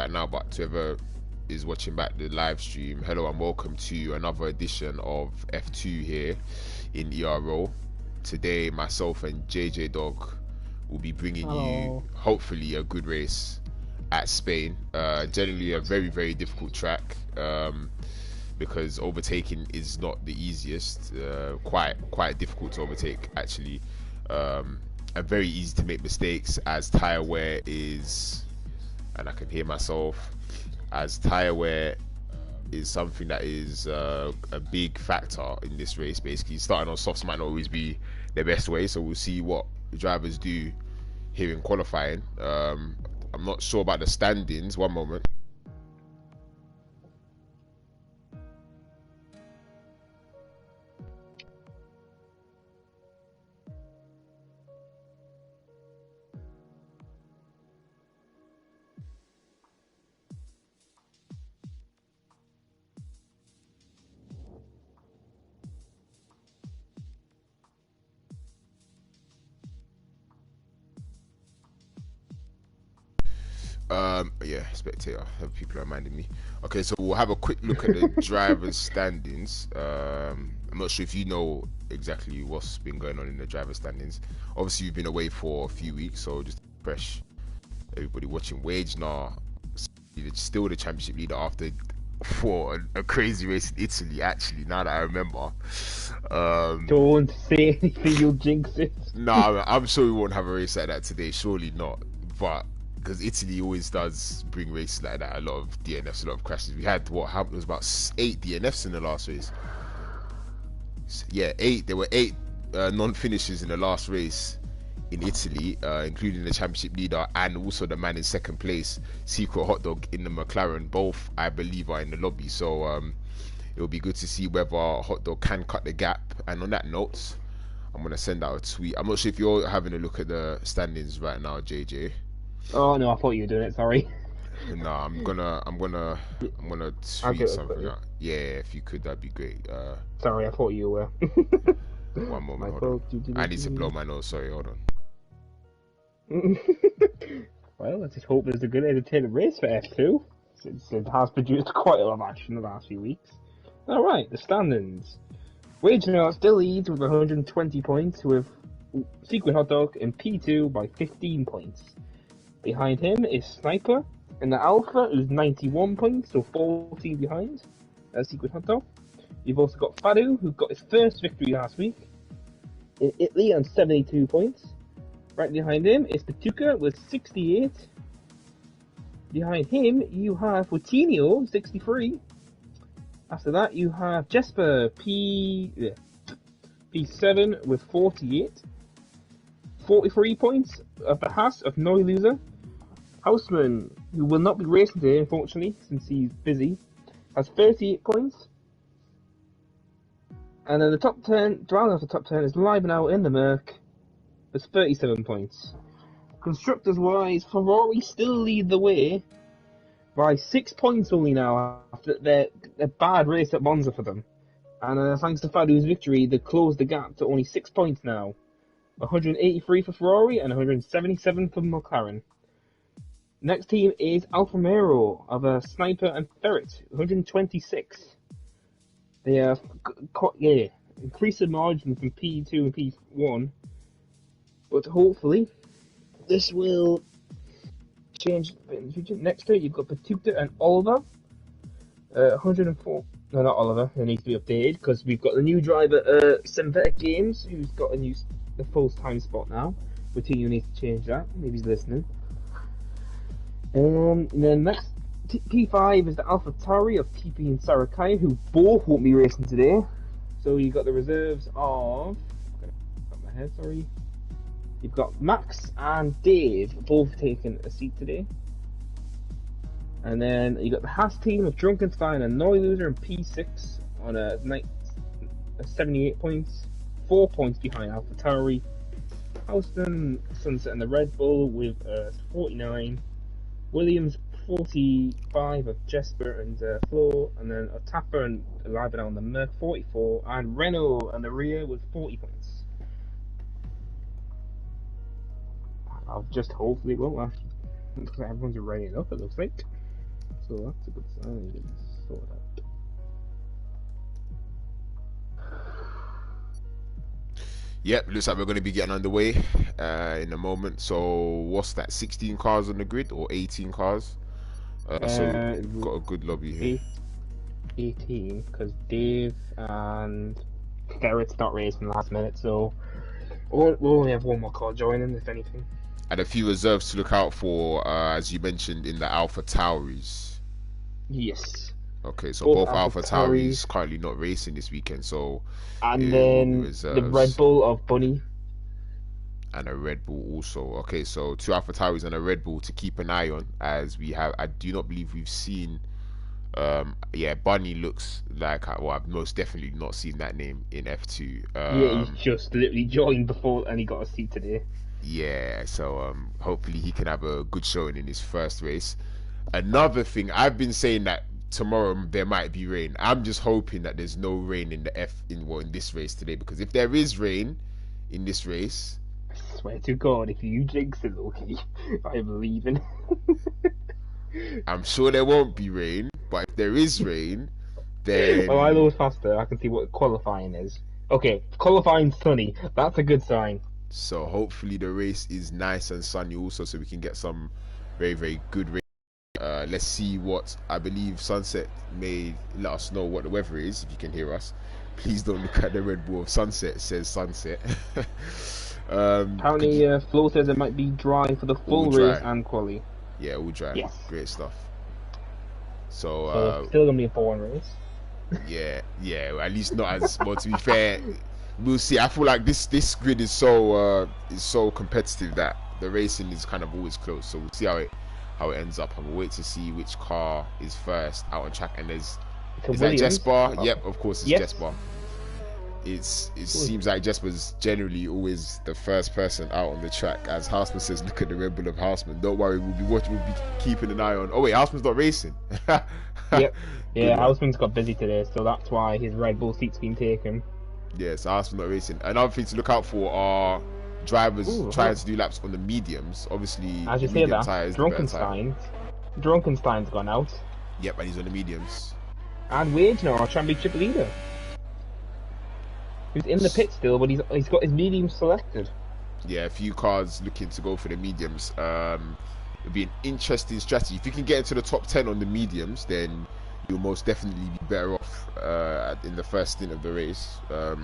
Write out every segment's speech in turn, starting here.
right now, but to whoever is watching back the live stream, hello and welcome to another edition of F2 here in ERO. Today, myself and JJDog will be bringing you hopefully a good race at Spain. Generally a very, very difficult track because overtaking is not the easiest. Quite difficult to overtake actually, and very easy to make mistakes as tire wear is, and I can hear myself, as tire wear is something that is a big factor in this race. Basically, starting on softs might not always be the best way, so we'll see what the drivers do here in qualifying. I'm not sure about the standings. One moment. Yeah, spectator. People are reminding me. Okay, so we'll have a quick look at the drivers' standings. I'm not sure if you know exactly what's been going on in the drivers' standings. Obviously, you've been away for a few weeks, so just fresh. Everybody watching Wagner, still the championship leader after for a crazy race in Italy. Actually, now that I remember. Don't say anything, you'll jinx it. No, I'm sure we won't have a race like that today. Surely not. But because Italy always does bring races like that, a lot of DNFs, a lot of crashes. We had what happened was about 8 DNFs in the last race. Yeah, 8. There were 8 non-finishes in the last race in Italy, including the championship leader and also the man in second place, Secret Hot Dog in the McLaren. Both, I believe, are in the lobby. So it'll be good to see whether Hot Dog can cut the gap. And on that note, I'm gonna send out a tweet. I'm not sure if you're having a look at the standings right now, JJ. Oh no, I thought you were doing it. Sorry. No, I'm gonna tweet something out. Yeah, if you could, that'd be great. Sorry, I thought you were. One moment, hold on. I need to blow my nose. Sorry, hold on. Well, let's just hope there's a good entertaining race for F2, since it has produced quite a lot of action in the last few weeks. All right, the standings. Wagner still leads with 120 points, with Secret Hot Dog in P2 by 15 points. Behind him is Sniper in the Alpha, who's 91 points, so 14 behind Secret Hot Dog. You've also got Fadu, who got his first victory last week in Italy on 72 points. Right behind him is Patuca with 68. Behind him, you have Coutinho, 63. After that, you have Jesper, P7 with 48. 43 points of the Haas of No Loser. Houseman, who will not be racing today, unfortunately, since he's busy, has 38 points. And then the top 10, rounding off the top 10 is Live Now in the Merc with 37 points. Constructors wise, Ferrari still lead the way by 6 points only now after their bad race at Monza for them. And thanks to Fadu's victory, they closed the gap to only 6 points now. 183 for Ferrari and 177 for McLaren. Next team is Alfa Romeo of Sniper and Ferret, 126. They have increased the margin from P2 and P1, but hopefully this will change in the future. Next to it, you've got Patuca and Oliver, 104. No, not Oliver. It needs to be updated because we've got the new driver, Synthetic Games, who's got the full time spot now. Coutinho needs to change that. Maybe he's listening. And then next P5 is the AlphaTauri of TP and Sarakaya, who both won't be racing today. So you've got the reserves of. Got my head, sorry. You've got Max and Dave both taking a seat today. And then you got the Haas team of Drunkenstein and No Loser in P6 on a 78 points, 4 points behind AlphaTauri. Houston, Sunset and the Red Bull with 49. Williams 45 of Jesper and Flo, and then Otapa and Live Now on the Merc 44, and Renault and the rear with 40 points. I'll just hopefully won't last. Everyone's ready up, it looks like. So that's a good sign. You can sort out. Yep, looks like we're going to be getting underway in a moment. So what's that? 16 cars on the grid or 18 cars? So got a good lobby here. 18, because Dave and Garrett's not racing last minute, so we'll only have one more car joining, if anything. And a few reserves to look out for, as you mentioned, in the Alpha Tauris. Yes. Okay, so both Alpha Tauris currently not racing this weekend, so and then the Red Bull of Bunny. And a Red Bull also. Okay, so 2 Alpha Tauris and a Red Bull to keep an eye on, as we have. I do not believe we've seen. Yeah, Bunny looks like. Well, I've most definitely not seen that name in F2. Yeah, he's just literally joined before, and he got a seat today. Yeah, so hopefully he can have a good showing in his first race. Another thing, I've been saying that tomorrow there might be rain. I'm just hoping that there's no rain in the in this race today, because if there is rain in this race, I swear to God, if you jinx it, Lowkey, I'm leaving. I'm sure there won't be rain, but if there is rain, then... Well, I lose faster. I can see what qualifying is. Okay, qualifying sunny. That's a good sign. So hopefully the race is nice and sunny also, so we can get some very, very good race. Let's see what, I believe Sunset may let us know what the weather is, if you can hear us. Please don't look at the Red Bull of Sunset. It says sunset. Apparently, Flo says it might be dry for the full race and quali. Yeah, all dry. Yes. Great stuff. So still gonna be a boring race. Yeah, at least not as well. To be fair, we'll see. I feel like this grid is so competitive that the racing is kind of always close. So we'll see how it ends up. And we'll wait to see which car is first out on track. And is that Jesper? Oh. Yep, of course it's Jesper. It seems like Jesper's generally always the first person out on the track. As Houseman says, look at the Red Bull of Houseman. Don't worry, we'll be keeping an eye on. Oh wait, Houseman's not racing. Yep. Yeah, Houseman's got busy today, so that's why his Red Bull seat's been taken. Yeah, so Houseman's not racing. Another thing to look out for are drivers trying to do laps on the mediums. Obviously, as you say that, Drunkenstein's gone out. Yep, and he's on the mediums. And Wage now, our championship leader. He's in the pit still, but he's got his mediums selected. Yeah, a few cars looking to go for the mediums. It'll be an interesting strategy. If you can get into the top 10 on the mediums, then you'll most definitely be better off in the first stint of the race. But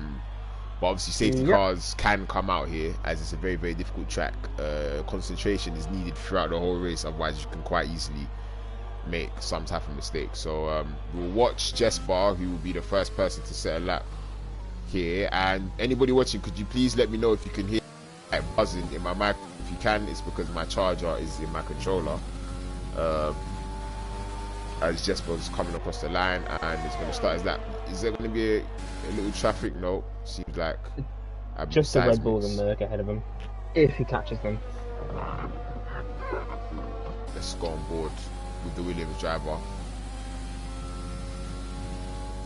obviously safety cars can come out here, as it's a very, very difficult track. Concentration is needed throughout the whole race, otherwise you can quite easily make some type of mistake. So we'll watch Jesper, who will be the first person to set a lap here. And anybody watching, could you please let me know if you can hear like buzzing in my mic? If you can, it's because my charger is in my controller. As Jesper's coming across the line and it's going to start his lap. Is there going to be a little traffic? No, seems like just the Red Bulls and Merc ahead of him, if he catches them. Let's go on board with the Williams driver.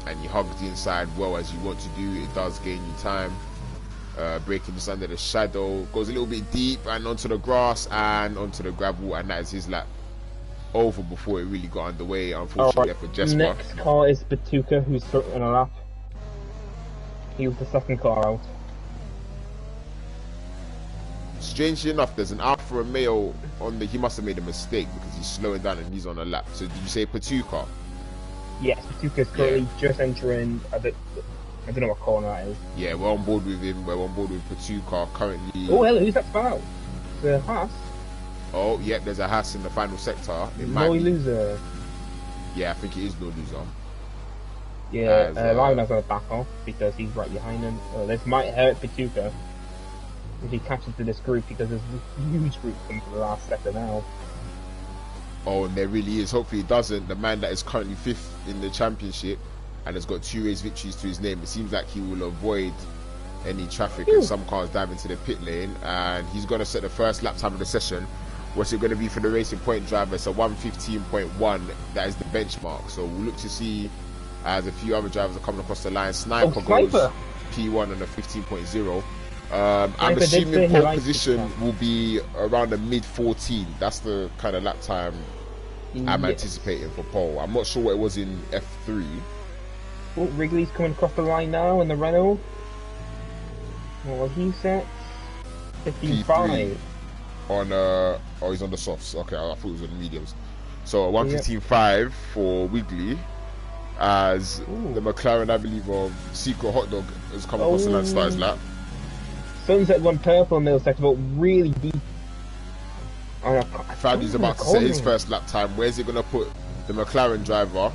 And you hug the inside well as you want to do. It does gain you time. Braking just under the shadow, goes a little bit deep and onto the grass and onto the gravel, and that is his lap over before it really got underway, unfortunately. For Jesper. Next car is Batuka, who's in a lap. He was the second car out. Strangely enough, there's an Alfa Romeo on the... He must have made a mistake because he's slowing down and he's on a lap. So did you say Batuka? Yes, Batuka's currently just entering a bit... I don't know what corner that is. Yeah, we're on board with him. We're on board with Batuka currently. Oh, hello, who's that spot? The Haas? Oh, yeah, there's a Haas in the final sector. It no loser. Yeah, I think it is no loser. Yeah, Lionel's going to back off because he's right behind him. This might hurt Batuka if he catches to this group, because there's this huge group coming to the last sector now. Oh, and there really is. Hopefully it doesn't. The man that is currently 5th in the championship and has got 2 race victories to his name, it seems like he will avoid any traffic and some cars dive into the pit lane, and he's going to set the first lap time of the session. What's it going to be for the Racing Point driver? It's a 1:15.1. That is the benchmark. So we'll look to see as a few other drivers are coming across the line. Sniper goes P1 on a 15.0. I'm assuming pole position will be around the mid 14. That's the kind of lap time I'm Yes. anticipating for pole. I'm not sure what it was in F3. Oh, Wrigley's coming across the line now in the Renault. What was he set? 15.5. On oh, he's on the softs. Okay, I thought it was on the mediums. So 1:15.5 for Wiggly, as the McLaren, I believe, of Secret Hot Dog has come across the line, start his lap. Sunset gone purple in the middle sector, but really deep. Fabi's about to set his first lap time. Where's he gonna put the McLaren driver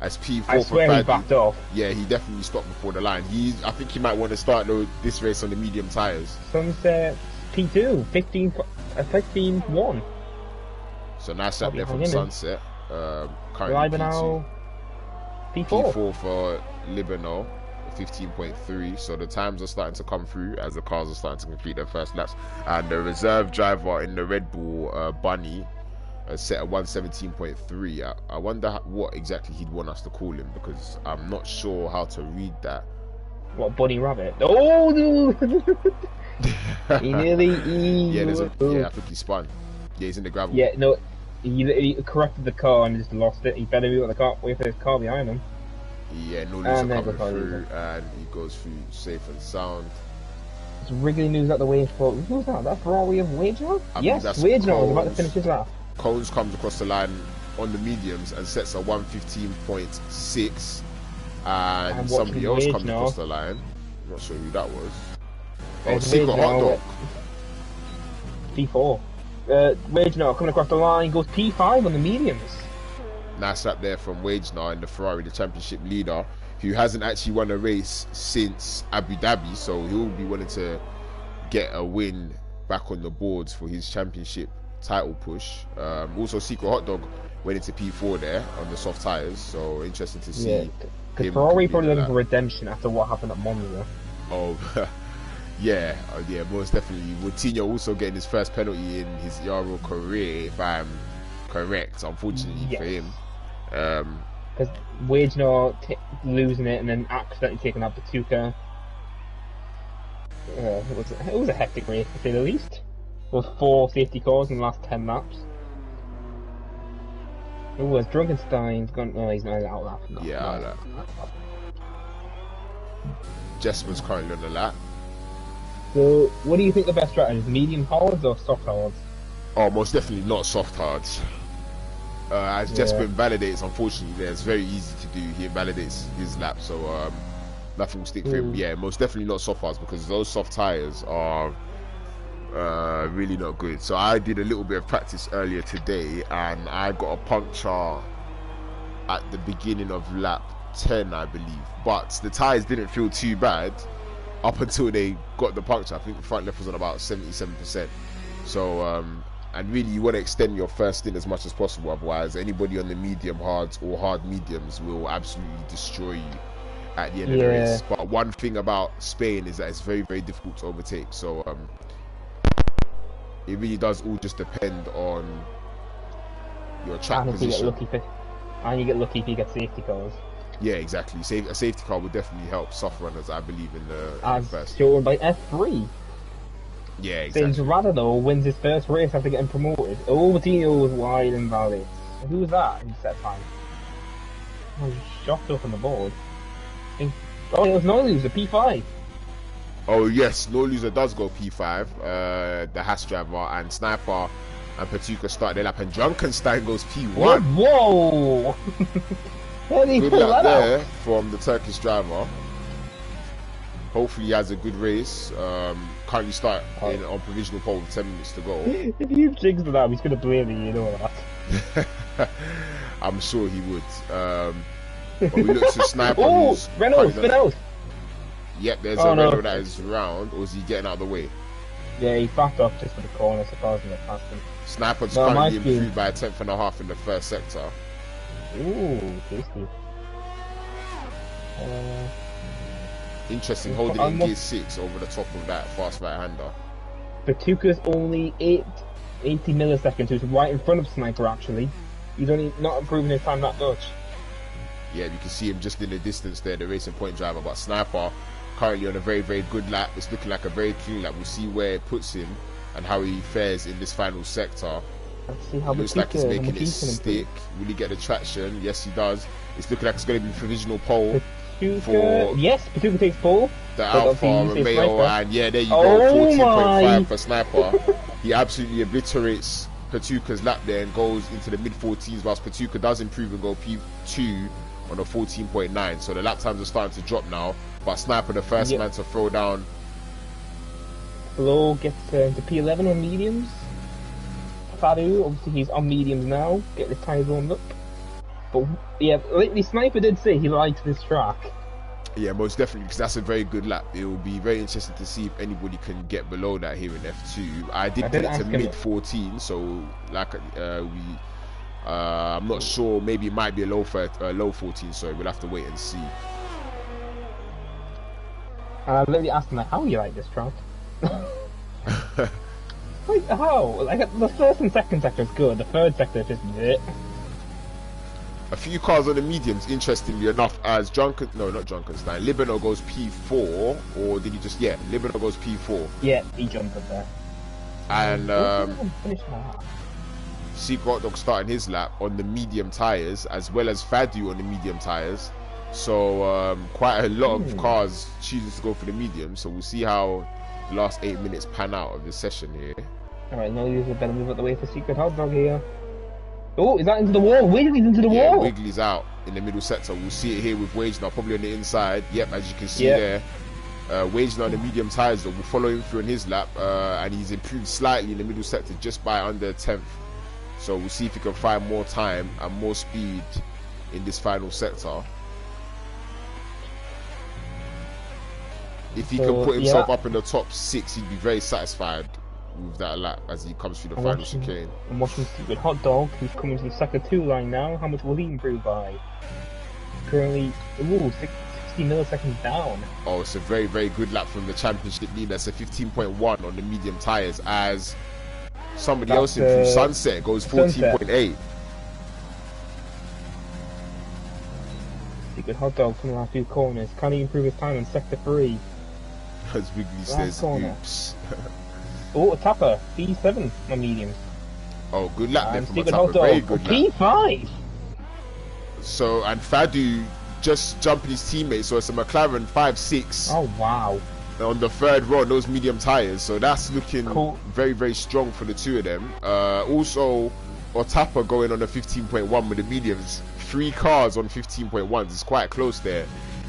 as P4 I swear for he backed off. Yeah, he definitely stopped before the line. I think he might want to start this race on the medium tyres. Sunset P2, 15.1. So nice lap there from Sunset. Currently P2. P4. P4 for Libano, 15.3. So the times are starting to come through as the cars are starting to complete their first laps. And the reserve driver in the Red Bull, Bunny, set at 117.3. I wonder what exactly he'd want us to call him, because I'm not sure how to read that. What, Bunny Rabbit? Oh, no! He nearly... Yeah, I think he spun. Yeah, he's in the gravel. Yeah, no, he corrected the car and just lost it. He better be with the car, wait for his car behind him. Yeah, no news coming through, and he goes through safe and sound. It's Wrigley news out the way for... Who's that? That Ferrari of Wagener? Yes, Wagener was about to finish his lap. Cones comes across the line on the mediums and sets a 1:15.6, and somebody else comes across the line. I'm not sure who that was. Oh, Secret Hot Dog. P4. Wagener coming across the line, goes P5 on the mediums. Nice lap there from Wagener in the Ferrari, the championship leader, who hasn't actually won a race since Abu Dhabi, so he'll be wanting to get a win back on the boards for his championship title push. Also, Secret Hot Dog went into P4 there on the soft tyres, so interesting to see. Yeah, because Ferrari probably looking for redemption after what happened at Monza. Oh, yeah, most definitely. Coutinho also getting his first penalty in his Euro career, if I'm correct, unfortunately for him. Because Wagener losing it and then accidentally taking out Batuka. It was a hectic race, to say the least. There was 4 safety cars in the last 10 laps. Oh, as Drunkenstein's gone. No, he's not out lap. Yeah, out lap. Jesper's currently on the lap. So, what do you think the best strategy is? Medium hards or soft hards? Oh, most definitely not soft hards. As Jesper invalidates, unfortunately, it's very easy to do. He invalidates his lap, so nothing will stick for him. Yeah, most definitely not soft hards, because those soft tyres are really not good. So I did a little bit of practice earlier today, and I got a puncture at the beginning of lap 10, I believe. But the tyres didn't feel too bad up until they got the puncture. I think the front left was on about 77%. So and really you want to extend your first stint as much as possible, otherwise anybody on the medium hards or hard mediums will absolutely destroy you at the end of the race. But one thing about Spain is that it's very, very difficult to overtake, so it really does all just depend on your track position. And you get lucky if you get safety cars. Yeah, exactly. A safety car would definitely help soft runners, I believe, in the first. Shown by F3. Yeah, exactly. Since Radado wins his first race after getting promoted. Oh, Coutinho was wide and valid. Who was that in set time? I was shocked up on the board. Oh, it was Noiluser, P5. Oh yes, Noiluser does go P5. The Haas driver, and Sniper and Patuka start their lap, and Drunkenstein goes P1. Whoa! Good lap there from the Turkish driver. Hopefully he has a good race. Currently start on provisional pole with 10 minutes to go. If you jinxed that, he's going to blame you, you know that. I'm sure he would. But we look to Sniper. Oh, Renault, spin out. Yep, there's a Renault that is round. Or is he getting out of the way? Yeah, he backed off just for the corner, surprisingly past him. Sniper's currently improved by 1/10.5 in the first sector. Ooh, tasty. Interesting, holding in gear 6 over the top of that fast right-hander. Batuka's only 80 milliseconds, who's right in front of Sniper actually. He's only not improving his time that much. Yeah, you can see him just in the distance there, the Racing Point driver. But Sniper currently on a very, very good lap. It's looking like a very clean lap. We'll see where it puts him and how he fares in this final sector. Let's see how It looks like he's making it can stick. Will he get the traction? Yes, he does. It's looking like it's going to be provisional pole Patuca. for Yes, Patuca takes pole. the Alpha Romeo, and yeah, there you go, Oh 14.5 for Sniper. He absolutely obliterates Patuca's lap there and goes into the mid-14s, whilst Patuca does improve and go P2 on a 14.9. So the lap times are starting to drop now, but Sniper, the first man to throw down. Blow gets into P11 on mediums. Fadu, obviously he's on mediums now, get the tyres warmed up. But yeah, lately Sniper did say he likes this track. Yeah, most definitely, because that's a very good lap. It will be very interesting to see if anybody can get below that here in F2. I did put it to mid-14, so like I'm not sure. Maybe it might be a low 14. So we'll have to wait and see. I literally asked him like, how do you like this track? Like how? Like the first and second sector is good. The third sector is just it. A few cars on the mediums, interestingly enough, as Libano goes P4, or did he just, Libano goes P4. Yeah, he jumped up there. And JJDog starting his lap on the medium tyres, as well as Fadu on the medium tyres. So quite a lot of cars choosing to go for the medium, so we'll see how the last 8 minutes pan out of this session here. Alright, now you better move out the way for Secret Hot Dog here. Oh, is that into the wall? Wiggly's into the wall! Wiggly's out in the middle sector. We'll see it here with Wage now, probably on the inside. Yep, as you can see there. Wage now on the medium tyres though, will follow him through in his lap, and he's improved slightly in the middle sector, just by under a 10th. So we'll see if he can find more time and more speed in this final sector. If he can put himself up in the top 6, he'd be very satisfied with that lap as he comes through the final chicane. I'm watching Secret Hot Dog, who's coming to the sector 2 line now. How much will he improve by? Currently, 60 milliseconds down. Oh, it's a very, very good lap from the championship lead. That's a 15.1 on the medium tyres, as somebody else improved. Sunset goes 14.8. Secret Hot Dog from the last few corners. Can he improve his time in sector 3? As Wiggly says, oops. Oh, a Tapper, P7 on mediums. Oh, good lap there from a Tapper, very good lap. P5! So, and Fadu just jumping his teammate, so it's a McLaren 5.6. Oh, wow. On the third row, those medium tyres, so that's looking very, very strong for the two of them. Also, Otapa going on a 15.1 with the mediums. 3 cars on 15.1s is quite close there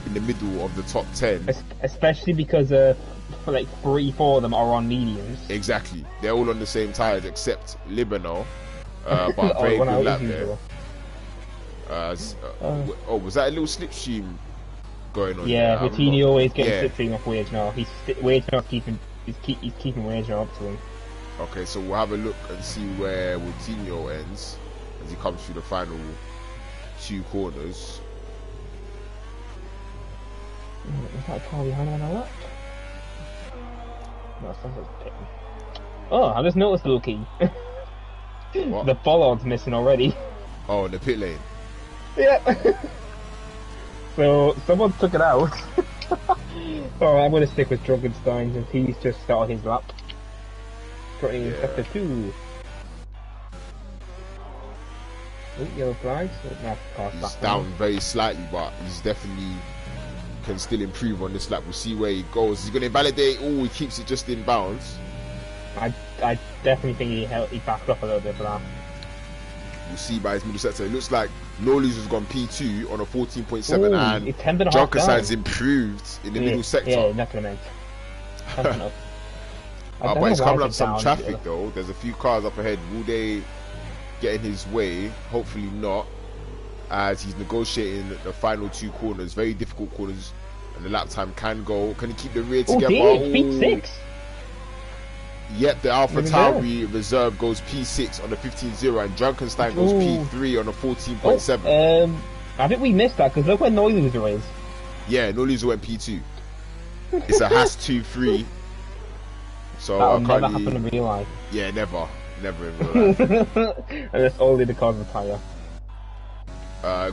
in the middle of the top 10. Especially because like 3-4 of them are on mediums. Exactly, they're all on the same tyres except Libano, but very good lap there. Was that a little slipstream going on? Yeah, Coutinho always getting slipstream off Wage now. Wage now keeping Wage up to him. Okay, so we'll have a look and see where Coutinho ends as he comes through the final 2 corners. Is that a car behind him on the left? No, it sounds like pitting. Oh, I just noticed Lowkey. The bollard's missing already. Oh, the pit lane. Yeah. So someone took it out. Alright, I'm going to stick with Drunkenstein since he's just started his lap. Currently in sector 2. Oh, yellow flags. He's down very slightly, but he's definitely can still improve on this lap. We'll see where he goes. He's going to invalidate. Oh, he keeps it just in bounds. I definitely think he backed up a little bit for that. We'll see by his middle sector. It looks like No Loser's gone P2 on a 14.7, and Drunkenstein's improved in the middle sector. Yeah, not going to make. But he's coming up some traffic though. There's a few cars up ahead. Will they get in his way? Hopefully not, as he's negotiating the final 2 corners, very difficult corners, and the lap time can go. Can he keep the rear together? P6. Yep, the Alpha Tauri reserve goes P6 on the 15.0, and Drunkenstein goes P3 on the 14.7. I think we missed that because look where No Loser is. Yeah, No Loser went P2. It's a Haas 2-3. So that'll never happen in real life. Yeah, never in real life. And that's only the cause of the tyre.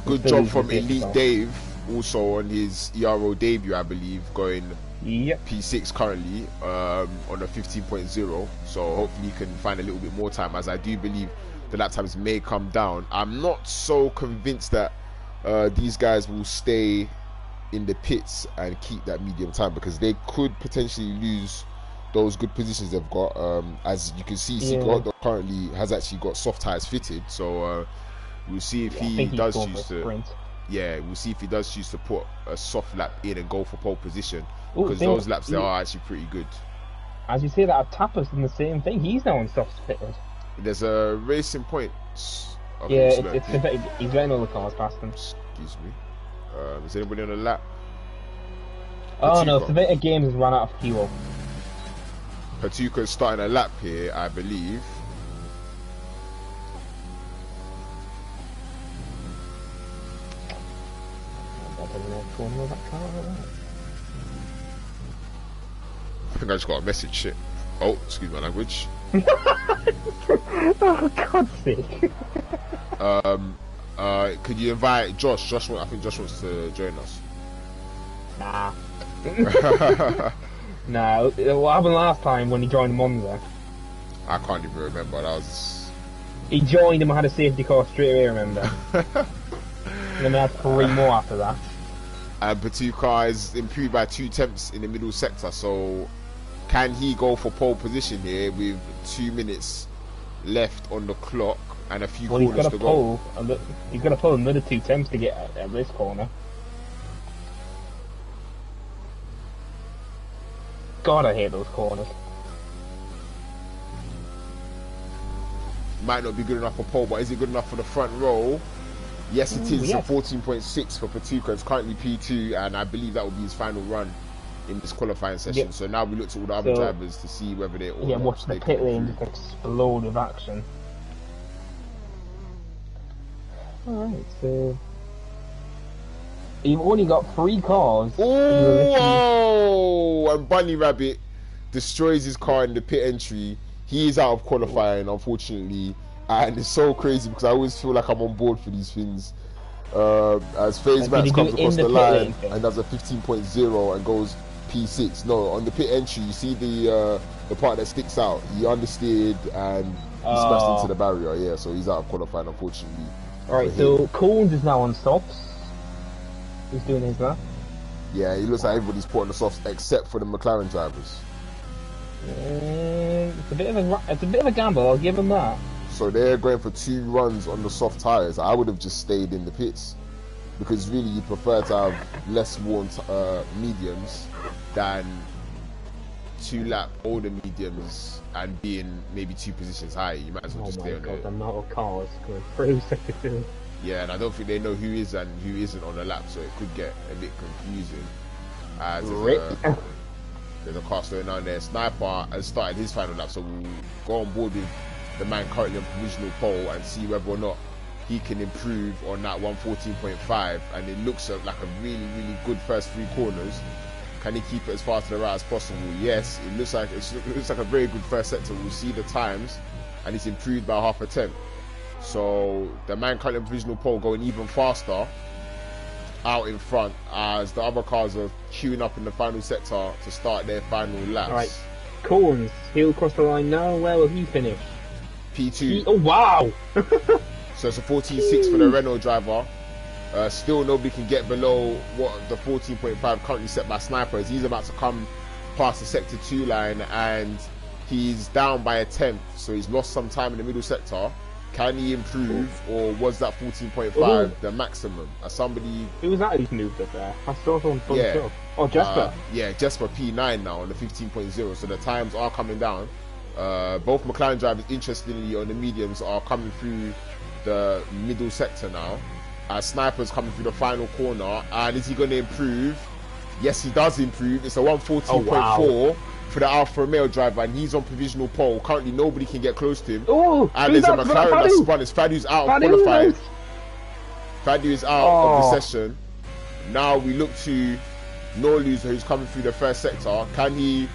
Good job from Elite Dave, also on his ERO debut, I believe, going P6 currently on a 15.0. So hopefully he can find a little bit more time, as I do believe the lap times may come down. I'm not so convinced that these guys will stay in the pits and keep that medium time, because they could potentially lose those good positions they've got. As you can see, Sigurd currently has actually got soft tires fitted, so we'll see if he does choose to. Yeah, we'll see if he does choose to put a soft lap in and go for pole position, because those laps there are actually pretty good. As you say that, Tapper's done the same thing. He's now on soft fitted. There's a Racing Point. Yeah, he's letting all the cars past him. Excuse me. Is anybody on the lap? Oh no, Savita Games has run out of fuel. Patuka's starting a lap here, I believe. I think I just got a message. Shit. Oh, excuse my language. Oh, God's sake. Could you invite Josh? I think Josh wants to join us. Nah. Nah, what happened last time when he joined Monza? I can't even remember. That was... He joined him and had a safety car straight away, remember? And then they had 3 more after that. And Patuka is improved by 2 tenths in the middle sector, so can he go for pole position here with 2 minutes left on the clock and a few corners to go? He's got to pull another 2 tenths to get at this corner. God, I hate those corners. Might not be good enough for pole, but is it good enough for the front row? Yes, it is. Yes. A 14.6 for Patuka. It's currently P2, and I believe that will be his final run in this qualifying session. Yep. So now we look to all the other drivers to see whether they're all... Yeah, watch the pit lane just explode with action. Alright, so... You've only got 3 cars. Oh, and Bunny Rabbit destroys his car in the pit entry. He is out of qualifying, unfortunately. And it's so crazy because I always feel like I'm on board for these things. As FaZe Max comes across the line and does a 15.0 and goes P6. No, on the pit entry, you see the part that sticks out. He understeered and he smashed into the barrier. Yeah, so he's out of qualifying, unfortunately. Alright, so Coons is now on softs. He's doing his lap. Yeah, he looks like everybody's put on the softs except for the McLaren drivers. It's a bit of a gamble, I'll give him that. So they're going for 2 runs on the soft tyres. I would have just stayed in the pits, because really you prefer to have less worn mediums than 2-lap older mediums and being maybe 2 positions higher. You might as well just stay on the amount of cars going through second field. Yeah, and I don't think they know who is and who isn't on the lap, so it could get a bit confusing. There's a car slowing down there. Sniper has started his final lap, so we'll go on board with the man currently on provisional pole and see whether or not he can improve on that 114.5. And it looks like a really, really good first 3 corners. Can he keep it as far to the right as possible? Yes, it looks like a very good first sector. We'll see the times, and it's improved by half a tenth. So the man currently on provisional pole going even faster out in front as the other cars are queuing up in the final sector to start their final laps. Right, Corns, he'll cross the line now. Where will he finish? P2. Oh wow! So it's a 14.6 for the Renault driver. Still nobody can get below what the 14.5 currently set by Sniper, as he's about to come past the sector 2 line and he's down by a tenth, so he's lost some time in the middle sector. Can he improve, or was that 14.5 the maximum? As somebody... Who was that who's moved up there? I saw someone stuff. Oh, Jesper. Yeah, Jesper P9 now on the 15.0, so the times are coming down. Both McLaren drivers, interestingly, on the mediums are coming through the middle sector now. Sniper's coming through the final corner, and is he going to improve? Yes, he does improve. It's a 114.4 for the Alfa Romeo driver, and he's on provisional pole. Currently, nobody can get close to him. Oh, and there's a McLaren that's spun. It's Fadu's out of qualifying. Fadu is out of the session. Now we look to Norluser, who's coming through the first sector. Can he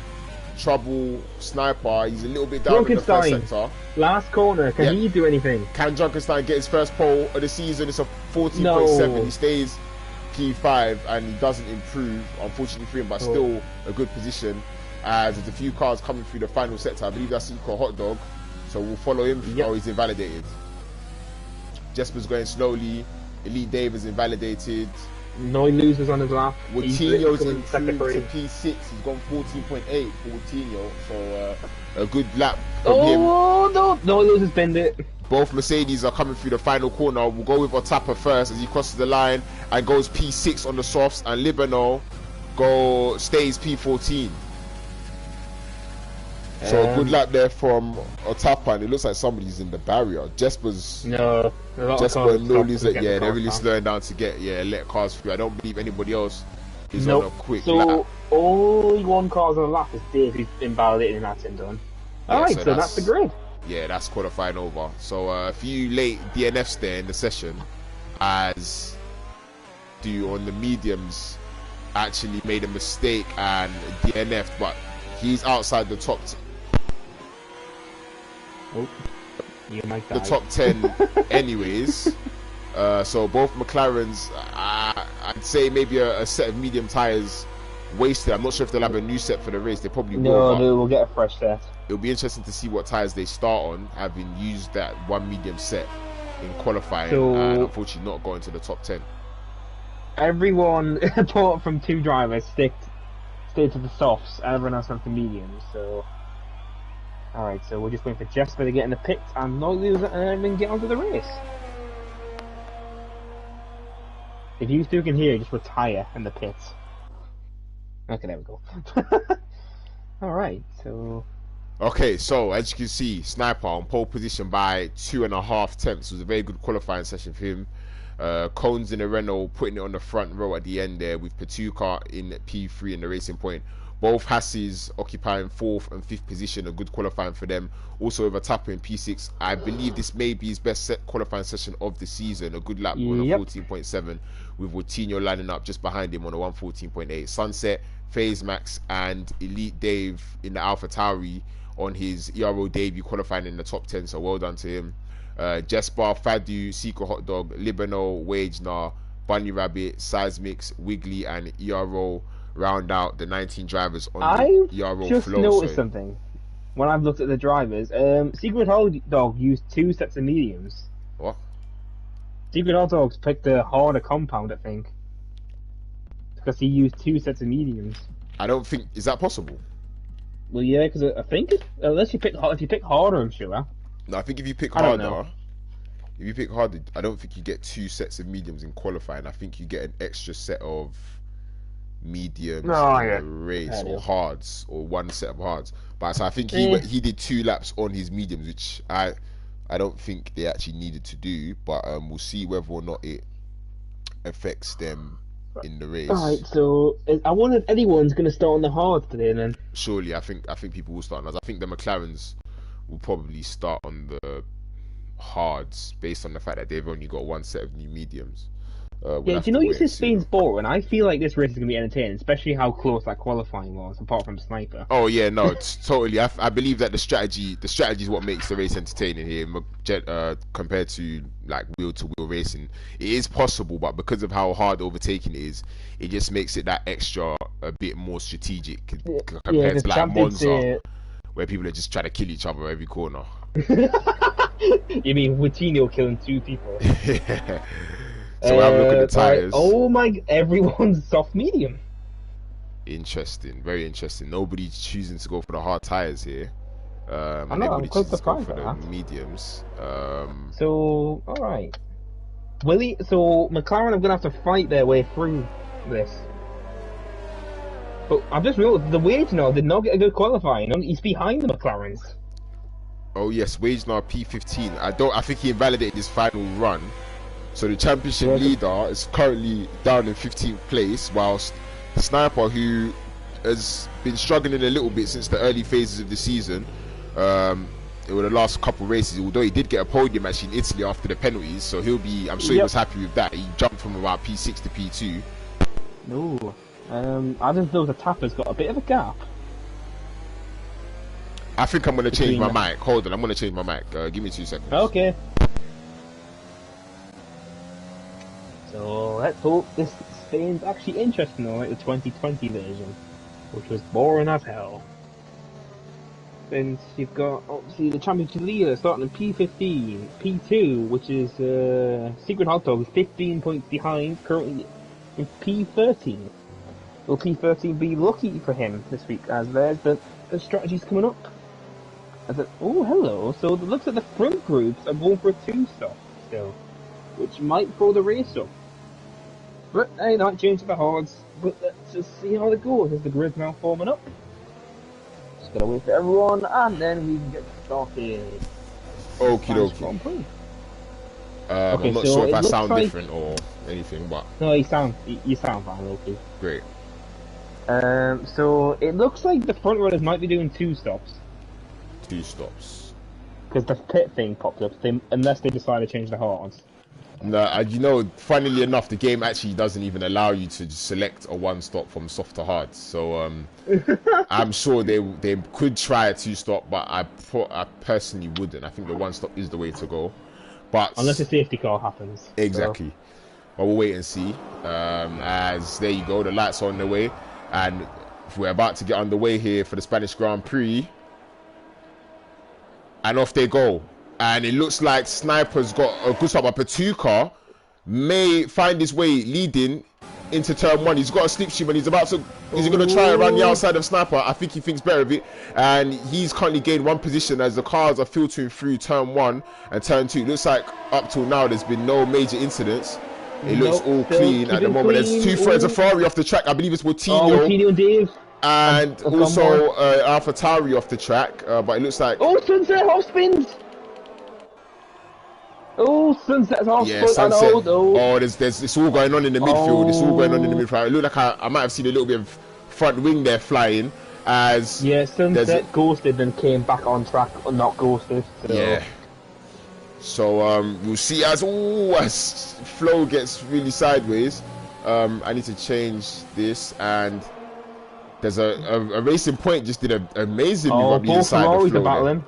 trouble Sniper? He's a little bit down in the first sector. Last corner. Can he do anything? Can Junkenstein get his first pole of the season? It's a 14.7. He stays P5 and he doesn't improve, unfortunately for him, but still a good position. As there's a few cars coming through the final sector. I believe that's Eco Hot Dog, so we'll follow him. Oh, he's invalidated. Jesper's going slowly. Elite Dave is invalidated. No losers on his lap. Woutinho's improved to P6. He's gone 14.8 for Woutinho. So a good lap from him. Oh, no losers bend it. Both Mercedes are coming through the final corner. We'll go with Otapa first as he crosses the line and goes P6 on the softs, and Libano stays P14. So a good lap there from Otapa, and it looks like somebody's in the barrier. Jesper's no losers. Yeah, they're really slowing down to let cars through. I don't believe anybody else is on a quick lap. Only one car's on the lap is Dave, who's invalidated and that's done. Alright, so that's the grid. Yeah, that's qualifying over. So a few late DNFs there in the session, as on the mediums actually made a mistake and DNF'd, but he's outside the top. The top 10 anyways. So both McLarens, I'd say maybe a set of medium tyres wasted. I'm not sure if they'll have a new set for the race. They probably will. No, they will get a fresh set. It'll be interesting to see what tyres they start on, having used that one medium set in qualifying and unfortunately not going to the top 10. Everyone apart from 2 drivers stayed to the softs, everyone else went to mediums. So alright, so we're just waiting for Jesper to get in the pits and no loser and then get onto the race. If you two can hear, just retire in the pits. Okay, there we go. Alright, so... Okay, so as you can see, Sniper on pole position by 2.5 tenths. It was a very good qualifying session for him. Cones in the Renault putting it on the front row at the end there, with Petuka in P3 in the Racing Point. Both Hasses occupying 4th and 5th position, a good qualifying for them. Also with Otapa in P6. I believe this may be his best qualifying session of the season. A good lap on a 14.7, with Woutinho lining up just behind him on a 114.8. Sunset, FaZe Max and Elite Dave in the Alpha Tauri on his ERO debut, qualifying in the top 10, so well done to him. Jesper, Fadu, Secret Hot Dog, Libano, Wagenar, Bunny Rabbit, Seismix, Wiggly and ERO round out the 19 drivers on the ERO flow. I've just noticed something when I've looked at the drivers. Secret Hot Dog used 2 sets of mediums. What? Secret Hot Dog's picked a harder compound, I think, because he used 2 sets of mediums. I don't think, is that possible? Well, yeah, because I think unless you pick harder, I'm sure. No, I think if you pick harder, I don't think you get 2 sets of mediums in qualifying. I think you get an extra set of mediums in the race, or hards, or 1 set of hards. But so I think he did 2 laps on his mediums, which I don't think they actually needed to do. But we'll see whether or not it affects them in the race. Alright, so I wonder if anyone's going to start on the hards today then. Surely, I think people will start on those. I think the McLarens will probably start on the hards based on the fact that they've only got 1 set of new mediums. Do you know you said Spain's boring? I feel like this race is going to be entertaining, especially how close that qualifying was, apart from Sniper. Oh yeah, no, it's totally. I believe that the strategy is what makes the race entertaining here, compared to like wheel-to-wheel racing. It is possible, but because of how hard overtaking is, it just makes it that extra a bit more strategic compared to like Monza, where people are just trying to kill each other every corner. You mean Woutinho killing 2 people? So we'll have a look at the tyres. Oh my, everyone's soft medium. Interesting, very interesting. Nobody's choosing to go for the hard tyres here. I know, I'm quite surprised for the mediums. So, alright. So McLaren are going to have to fight their way through this. But I've just realized the Wagenar did not get a good qualifying. He's behind the McLarens. Oh yes, Wagenar P15. I think he invalidated his final run. So the championship leader is currently down in 15th place, whilst Sniper, who has been struggling a little bit since the early phases of the season, over the last couple of races, although he did get a podium actually in Italy after the penalties, so he'll be, I'm sure he was happy with that. He jumped from about P6 to P2. No, I just feel the Tapper's got a bit of a gap. I think I'm going to change my mic. Hold on, I'm going to change my mic. Give me 2 seconds. Okay. So let's hope this Spain's actually interesting, though, like the 2020 version, which was boring as hell. Then you've got obviously the championship leader starting in P15, P2, which is Secret Hot Dog, is 15 points behind, currently in P13. Will P13 be lucky for him this week? As there's the strategies coming up. Oh, hello. So it looks like the front groups are going for a 2-stop still, which might throw the race up. But hey, not changing the odds. But let's just see how it goes as the grid's now forming up. Just gotta wait for everyone, and then we can get started. Okie dokie. Okay, I'm not sure if I sound different or anything, but no, you sound fine, Lowkey. Great. So it looks like the front runners might be doing 2 stops. 2 stops. Because the pit thing popped up, unless they decide to change the hards. No, you know, funnily enough, the game actually doesn't even allow you to select a 1 stop from soft to hard. So I'm sure they could try a 2 stop, but I personally wouldn't. I think the 1 stop is the way to go. But unless a safety car happens. Exactly. So. But we'll wait and see. As there you go, the lights are on the way, and we're about to get underway here for the Spanish Grand Prix. And off they go. And it looks like Sniper's got a good start, but Patuka may find his way leading into turn 1. He's got a slipstream and he's going to try around the outside of Sniper. I think he thinks better of it. And he's currently gained 1 position as the cars are filtering through turn 1 and turn 2. It looks like up till now there's been no major incidents. It looks all clean at the moment. There's 2 threads of Ferrari off the track. I believe it's Coutinho and Dave. And also AlphaTauri off the track. But it looks like... Oh, Sunset off spins! Oh, Sunset's off. Yeah, Sunset. Oh, it's all going on in the midfield. It's all going on in the midfield. It looked like I might have seen a little bit of front wing there flying. As yeah, Sunset ghosted and came back on track, or not ghosted. So. Yeah. So we'll see as flow gets really sideways. I need to change this, and there's a Racing Point just did an amazing move up the inside of the flow.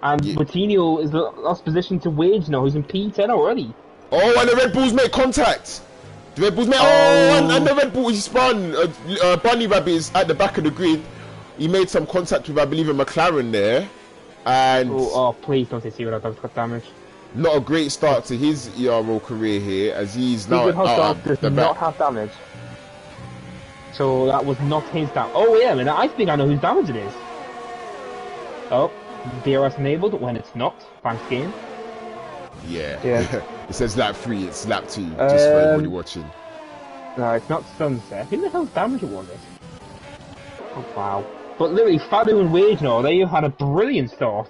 And Coutinho is lost position to Wage now, who's in P10 already. Oh, and the Red Bulls make contact. The Red Bulls make... Oh, and the Red Bull, he spun. Bunny Rabbit is at the back of the grid. He made some contact with, I believe, a McLaren there. And... Oh, please don't say JJDog got damage. Not a great start to his ERO career here, as he's now out does not have damage. So that was not his damage. Oh, yeah, man, I think I know whose damage it is. Oh. DRS enabled when it's not. Thanks, game. Yeah. It says lap 3, it's lap 2, just for everybody watching. No, it's not Sunset. Who the hell's damage it was it? Oh, wow. But literally, Fadu and Wage now, they had a brilliant start.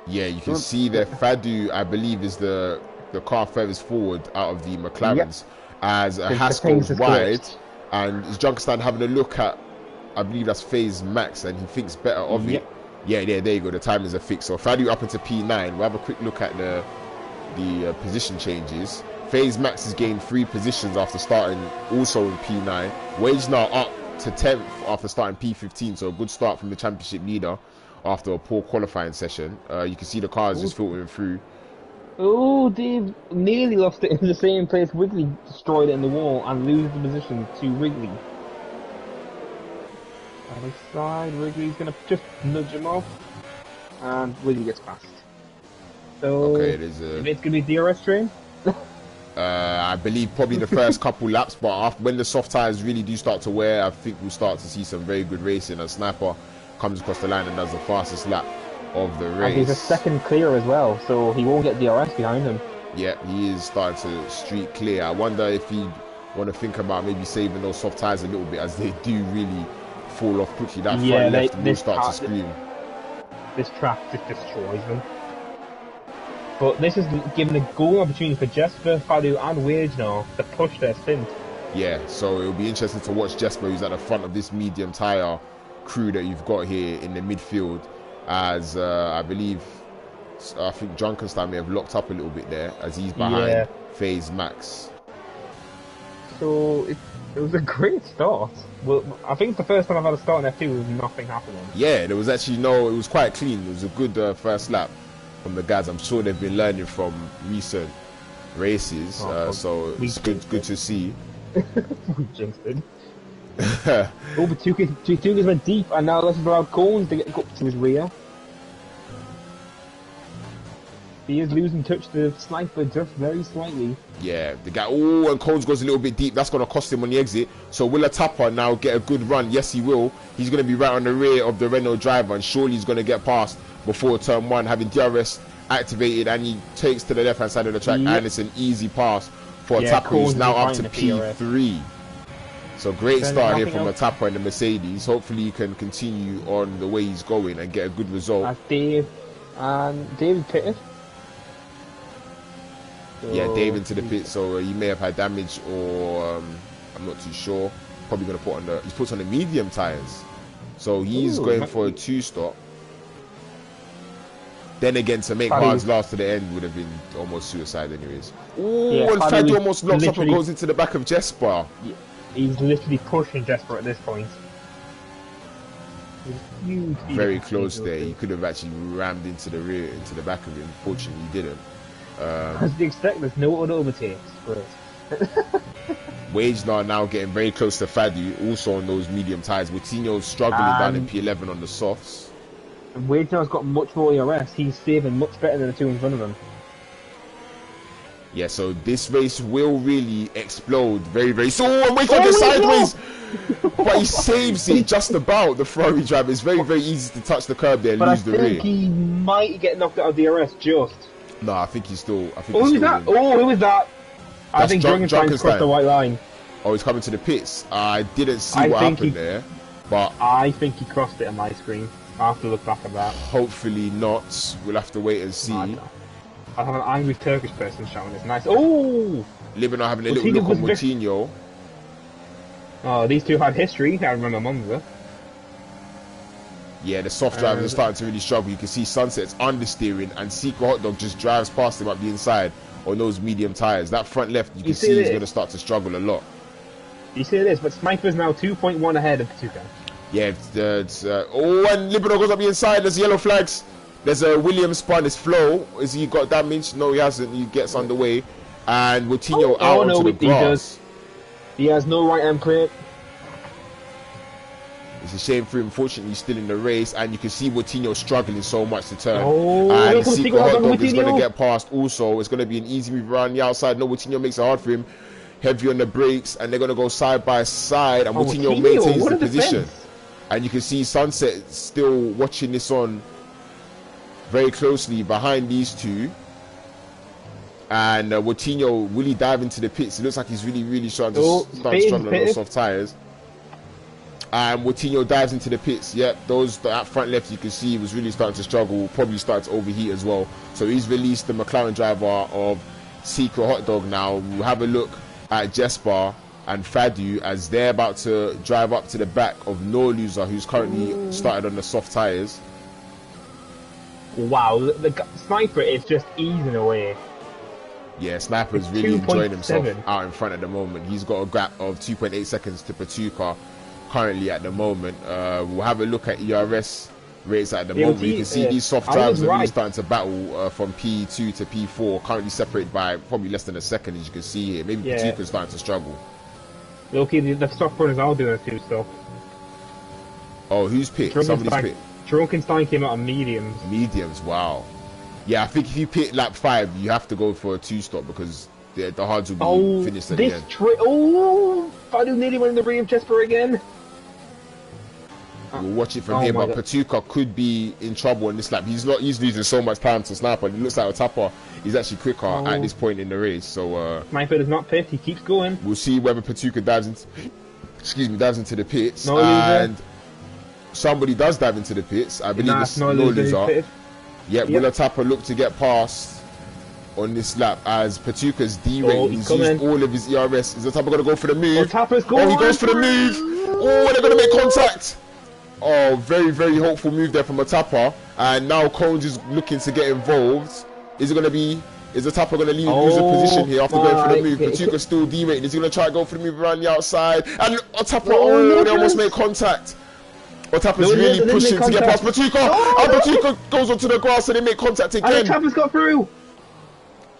Yeah, you can see that Fadu, I believe, is the car furthest forward out of the McLarens, as Haskell's wide, and Junkerstein having a look at, I believe that's Phase Max, and he thinks better of it. Yeah, there you go. The timings are fixed. So Fadu up into P9. We'll have a quick look at the position changes. Phase Max has gained 3 positions after starting also in P9. Wage now up to 10th after starting P15. So a good start from the championship leader after a poor qualifying session. You can see the cars just filtering through. Oh, Dave nearly lost it in the same place. Wiggly destroyed it in the wall and lose the position to Wrigley. Other side, Wrigley's gonna just nudge him off, and Wrigley gets past. So, okay, it's gonna be DRS train. I believe probably the first couple laps, but when the soft tires really do start to wear, I think we'll start to see some very good racing. And Sniper comes across the line and does the fastest lap of the race. And he's a second clear as well, so he won't get DRS behind him. Yeah, he is starting to street clear. I wonder if he want to think about maybe saving those soft tires a little bit, as they do really fall off quickly. That front left will start to scream. This track just destroys them. But this is giving a golden opportunity for Jesper, Fadu and Wage now to push their stint. Yeah, so it'll be interesting to watch Jesper, who's at the front of this medium tyre crew that you've got here in the midfield, as I think Junkenstein may have locked up a little bit there, as he's behind Phase Max. So it was a great start. Well, I think the first time I've had a start in F2 with nothing happening. Yeah, there was actually it was quite clean. It was a good first lap from the guys. I'm sure they've been learning from recent races, so it's good to see. We jinxed it. Oh, but Tukas went deep, and now let's allow Cones to get up to his rear. He is losing touch to the sniper just very slightly. Yeah, the guy. Oh, and Cones goes a little bit deep. That's going to cost him on the exit. So will a Tapper now get a good run? Yes, he will. He's going to be right on the rear of the Renault driver, and surely he's going to get past before turn 1, having DRS activated, and he takes to the left-hand side of the track, and it's an easy pass for a Tapper, who's now up to P3. So great start here from a Tapper in the Mercedes. Hopefully he can continue on the way he's going and get a good result. That's Dave, and David pitted. Yeah, Dave into the pit, so he may have had damage, or I'm not too sure. Probably going to put on the, he's put on the medium tires, so he's going for a 2-stop. Then again, to make Hards last to the end would have been almost suicide anyways. Ooh, and Fadi almost locks up and goes into the back of Jesper. Yeah, he's literally pushing Jesper at this point. Very close there. He could have actually rammed into the rear, into the back of him. Fortunately, he didn't. As you expect, there's no other overtakes. Wagenar now getting very close to Fadi, also on those medium tyres. Coutinho's struggling down in P11 on the softs. And Wagenar's got much more ERS. He's saving much better than the two in front of him. Yeah, so this race will really explode very, very soon. Oh, and Wagenar gets sideways! But he saves it just about. The Ferrari driver. It's very, very easy to touch the curb there and lose the rear. I think he might get knocked out of DRS just. No, I think he's still. Who was that? Oh, who was that? I think Drunkenstein's crossed the white line. Oh, he's coming to the pits. I didn't see what happened there, but I think he crossed it on my screen. I have to look back at that. Hopefully not. We'll have to wait and see. I have an angry Turkish person shouting. It's nice. Oh! Libano having a little look on Coutinho. Oh, these two had history. I remember Monza. Yeah, the soft drivers are starting to really struggle. You can see Sunset's understeering, and Secret Hot Dog just drives past him up the inside on those medium tyres. That front left, you can see he's going to start to struggle a lot. You see this, but Sniper's now 2.1 ahead of Tuka. Yeah, oh, and Libano goes up the inside. There's yellow flags. There's a Williams spun. His flow. Has he got damage? No, he hasn't. He gets underway. And Coutinho out onto the grass. He has no right-hand clear. It's a shame for him. Unfortunately, he's still in the race, and you can see Coutinho struggling so much to turn. Oh, and Secret Hot Dog is going to get past also. It's going to be an easy move around the outside. No, Coutinho makes it hard for him. Heavy on the brakes, and they're going to go side by side, and Coutinho maintains the position. And you can see Sunset still watching this on very closely behind these two. And Coutinho, will he dive into the pits? It looks like he's really starting to struggle on those soft tyres. And Coutinho dives into the pits. Yep, that front left you can see was really starting to struggle, probably started to overheat as well. So he's released the McLaren driver of Secret Hot Dog now. We'll have a look at Jesper and Fadu as they're about to drive up to the back of No Loser, who's currently started on the soft tyres. Wow, the Sniper is just easing away. Yeah, Sniper's really enjoying himself out in front at the moment. He's got a gap of 2.8 seconds to Patuka currently at the moment. We'll have a look at ERS rates at the moment. You can see these soft drivers are really starting to battle from P2 to P4, currently separated by probably less than a second, as you can see here. Maybe Patuka's starting to struggle. Lowkey, the soft runners are doing a 2-stop. Oh, who's picked? Somebody's picked. Drunkenstein came out on mediums. Mediums, wow. Yeah, I think if you pick lap 5, you have to go for a 2-stop because the hards will be finished at the end. Fadu nearly went in the rear of Jesper again. We'll watch it from here, but Patuka could be in trouble in this lap. He's losing so much time to Sniper. It looks like a Tapper is actually quicker at this point in the race. So Sniper does not pit. He keeps going. We'll see whether Patuka dives into the pits, and somebody does dive into the pits. I believe it's No Loser. Yep, will a Tapper look to get past on this lap as Patuka's D-rate? He's used all of his ERS. Is the Tapper going to go for the move? He goes for the move. Oh, they're going to make contact. Oh, very hopeful move there from a Tapper. And now Cones is looking to get involved. Is the Tapper going to lose a position here after going for the move? Patuka's still D-rating. Is he going to try to go for the move around the outside? And Tapper, they almost made contact. Tapper's really pushing to get past Patuka. And Patuka goes onto the grass and they make contact again. And Tapper's got through.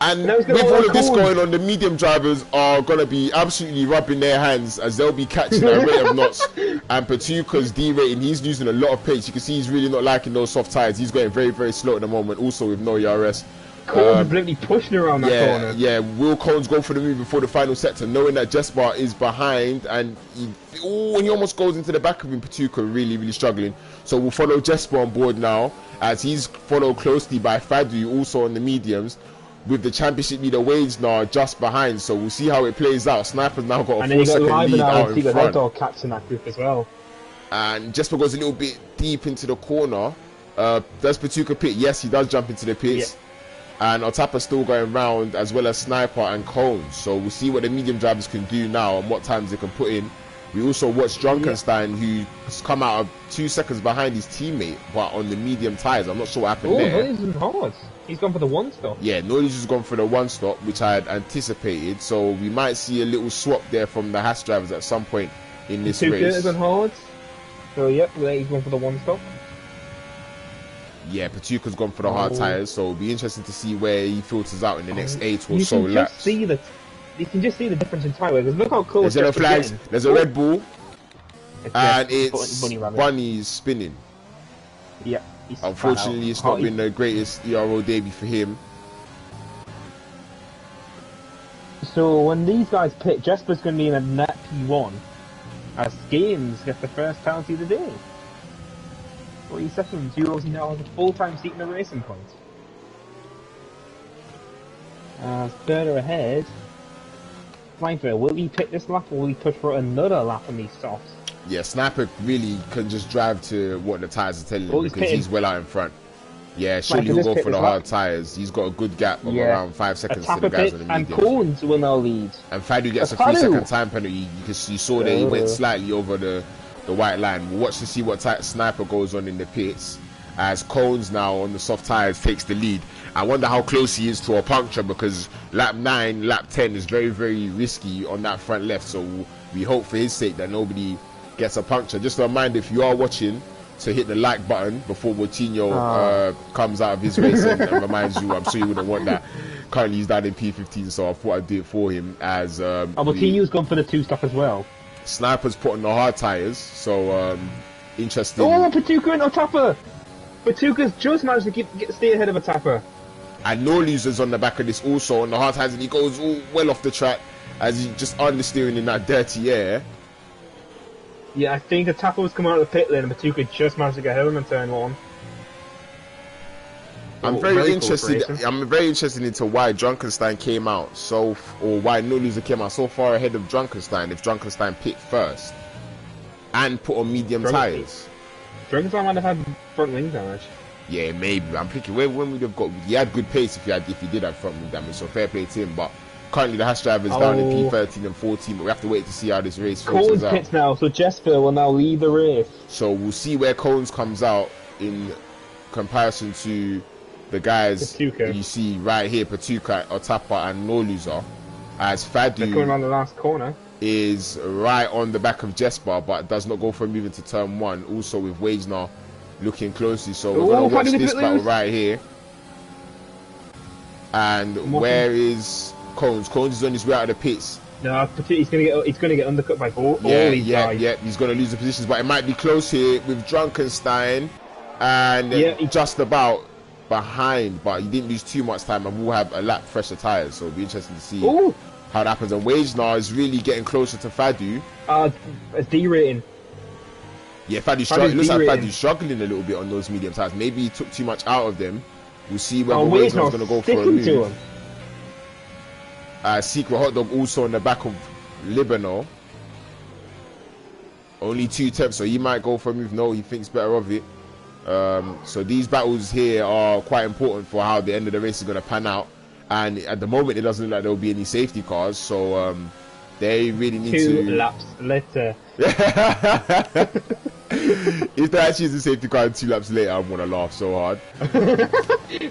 And Now he's got with all of this Cones. going on, the medium drivers are going to be absolutely rubbing their hands as they'll be catching a rate of knots. And Patuca's D-rating, he's losing a lot of pace. You can see he's really not liking those soft tyres. He's going very, very slow at the moment, also with no ERS. Cones is literally pushing around that corner. Yeah, will Cones go for the move before the final sector, knowing that Jesper is behind, and he almost goes into the back of him. Patuca really, really struggling. So we'll follow Jesper on board now, as he's followed closely by Fadu, also on the mediums, with the championship leader Wage now just behind. So we'll see how it plays out. Sniper's now got a 4-second lead out in front. JJDog catching that group as well. And Jesper goes a little bit deep into the corner. Does Patuca pit? Yes, he does jump into the pits. Yeah. And Otapa's still going round, as well as Sniper and Cones. So we'll see what the medium drivers can do now and what times they can put in. We also watched Drunkenstein, who's come out of 2 seconds behind his teammate, but on the medium tyres. I'm not sure what happened there. He's hard. He's gone for the one stop. Yeah, Noyes has gone for the one stop, which I had anticipated. So we might see a little swap there from the Haas drivers at some point in this race. Has gone hard. So yep, he's gone for the one stop. Yeah, Patuca's gone for the hard tyres, so it'll be interesting to see where he filters out in the next 8 or so laps. You can just see the difference in tyre wear, because look how close. There's flags, there's a Red Bull, and it's Bunny's spinning. Yeah. Unfortunately, it's not been the greatest ERO debut for him. So when these guys pit, Jesper's going to be in a net P1, as Games gets the first penalty of the day. 40 seconds, Euros now has a full-time seat in the Racing Point. Further ahead, Sniper, will he pick this lap or will he push for another lap on these softs? Yeah, Sniper really can just drive to what the tyres are telling him, because he's well out in front. Yeah, surely he'll go for the hard tyres. He's got a good gap of around 5 seconds to the guys on the mediums. And Cones will now lead. And Fadu gets a 3-second time penalty. You saw there he went slightly over the white line. We'll watch to see what Sniper goes on in the pits, as Cones now on the soft tyres takes the lead. I wonder how close he is to a puncture, because lap 9, lap 10 is very, very risky on that front left. So we hope for his sake that nobody gets a puncture. Just a reminder, if you are watching, to hit the like button before Moutinho comes out of his race and reminds you. I'm sure you wouldn't want that. Currently he's down in P15, so I thought I'd do it for him. As Moutinho's gone for the 2-stop as well. Sniper's put on the hard tyres, so interesting. Oh, Patuca and Otapa! Patuca's just managed to stay ahead of Otapa. And no losers on the back of this also on the hard tyres, and he goes all well off the track as he's just understeering in that dirty air. Yeah, I think Otapa was coming out of the pit lane and Patuca just managed to get home in turn 1. I'm very interested into why Drunkenstein came out or why No Loser came out so far ahead of Drunkenstein, if Drunkenstein pit first and put on medium tyres. Drunkenstein might have had front wing damage. Yeah, maybe. I'm thinking when we'd have got, he had good pace if he did have front wing damage, so fair play to him. But currently the Haas driver is down in P13 and 14, but we have to wait to see how this race filters out. Cones pits now, so Jesper will now lead the race. So we'll see where Cones comes out in comparison to the guys Patuca. You see right here, Patuca, Otapa and No Loser, as Fadu going around the last corner is right on the back of Jesper, but does not go for a move into turn 1, also with Wagner looking closely. So we're going to watch this battle right here. And where is Cones? Cones is on his way out of the pits. No, he's going to get undercut by all these guys. Yeah, he's going to lose the positions, but it might be close here with Drunkenstein and just about behind, but he didn't lose too much time, and we'll have a lap fresher tyres, so it'll be interesting to see how that happens. And Wagner is really getting closer to Fadu. A D rating. Yeah, Fadu's struggling. Looks like Fadu's struggling a little bit on those medium tyres. Maybe he took too much out of them. We'll see whether Wagner's going to go for a move. Secret Hot Dog also on the back of Libano. Only 2 attempts, so he might go for a move. No, he thinks better of it. So these battles here are quite important for how the end of the race is going to pan out. And at the moment, it doesn't look like there will be any safety cars. So they really need to... 2 laps later. If there actually is a safety car 2 laps later, I'm going to laugh so hard.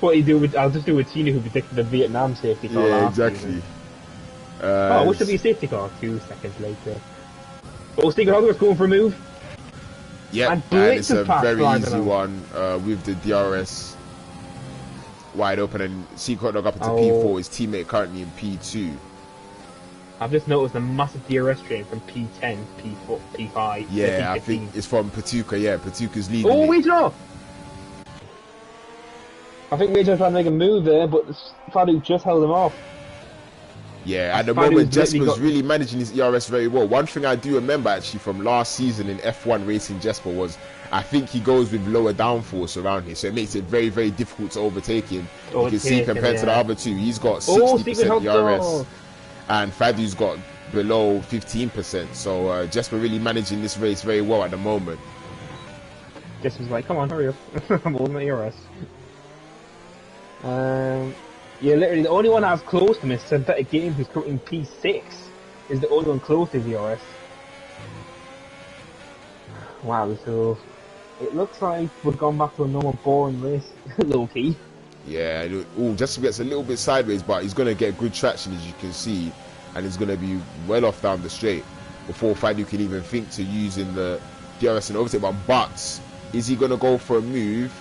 What you do with... I'll just do with Tina, who predicted the Vietnam safety car last season. What should be a safety car? 2 seconds later. Oh, Secret Hot Dog's going for a move. Yeah, and it's a very easy one with the DRS. wide open, and Secret Dog up into P4. His teammate currently in P2. I've just noticed a massive DRS train from P10 to P4, P5. Yeah, I think it's from Patuka. Yeah, Patuka's leading. Oh, wait, no! I think Wade's trying to make a move there, but Fadu just held him off. Yeah, at the moment, Jesper's really managing his ERS very well. One thing I do remember actually from last season in F1 Racing Jesper was I think he goes with lower downforce around here, so it makes it very, very difficult to overtake him. You can see compared to the other two, he's got 60% ERS, and Fadu's got below 15%. So Jesper really managing this race very well at the moment. Jesper's like, come on, hurry up. I'm holding my ERS. Yeah, literally, the only one that's close to me is Synthetic Games, who's currently in P6, is the only one close to the ERS. Wow, so it looks like we've gone back to a normal boring race, low-key. Yeah, Jesper gets a little bit sideways, but he's going to get good traction, as you can see, and he's going to be well off down the straight before Fadu can even think to using the DRS and overtake. But is he going to go for a move?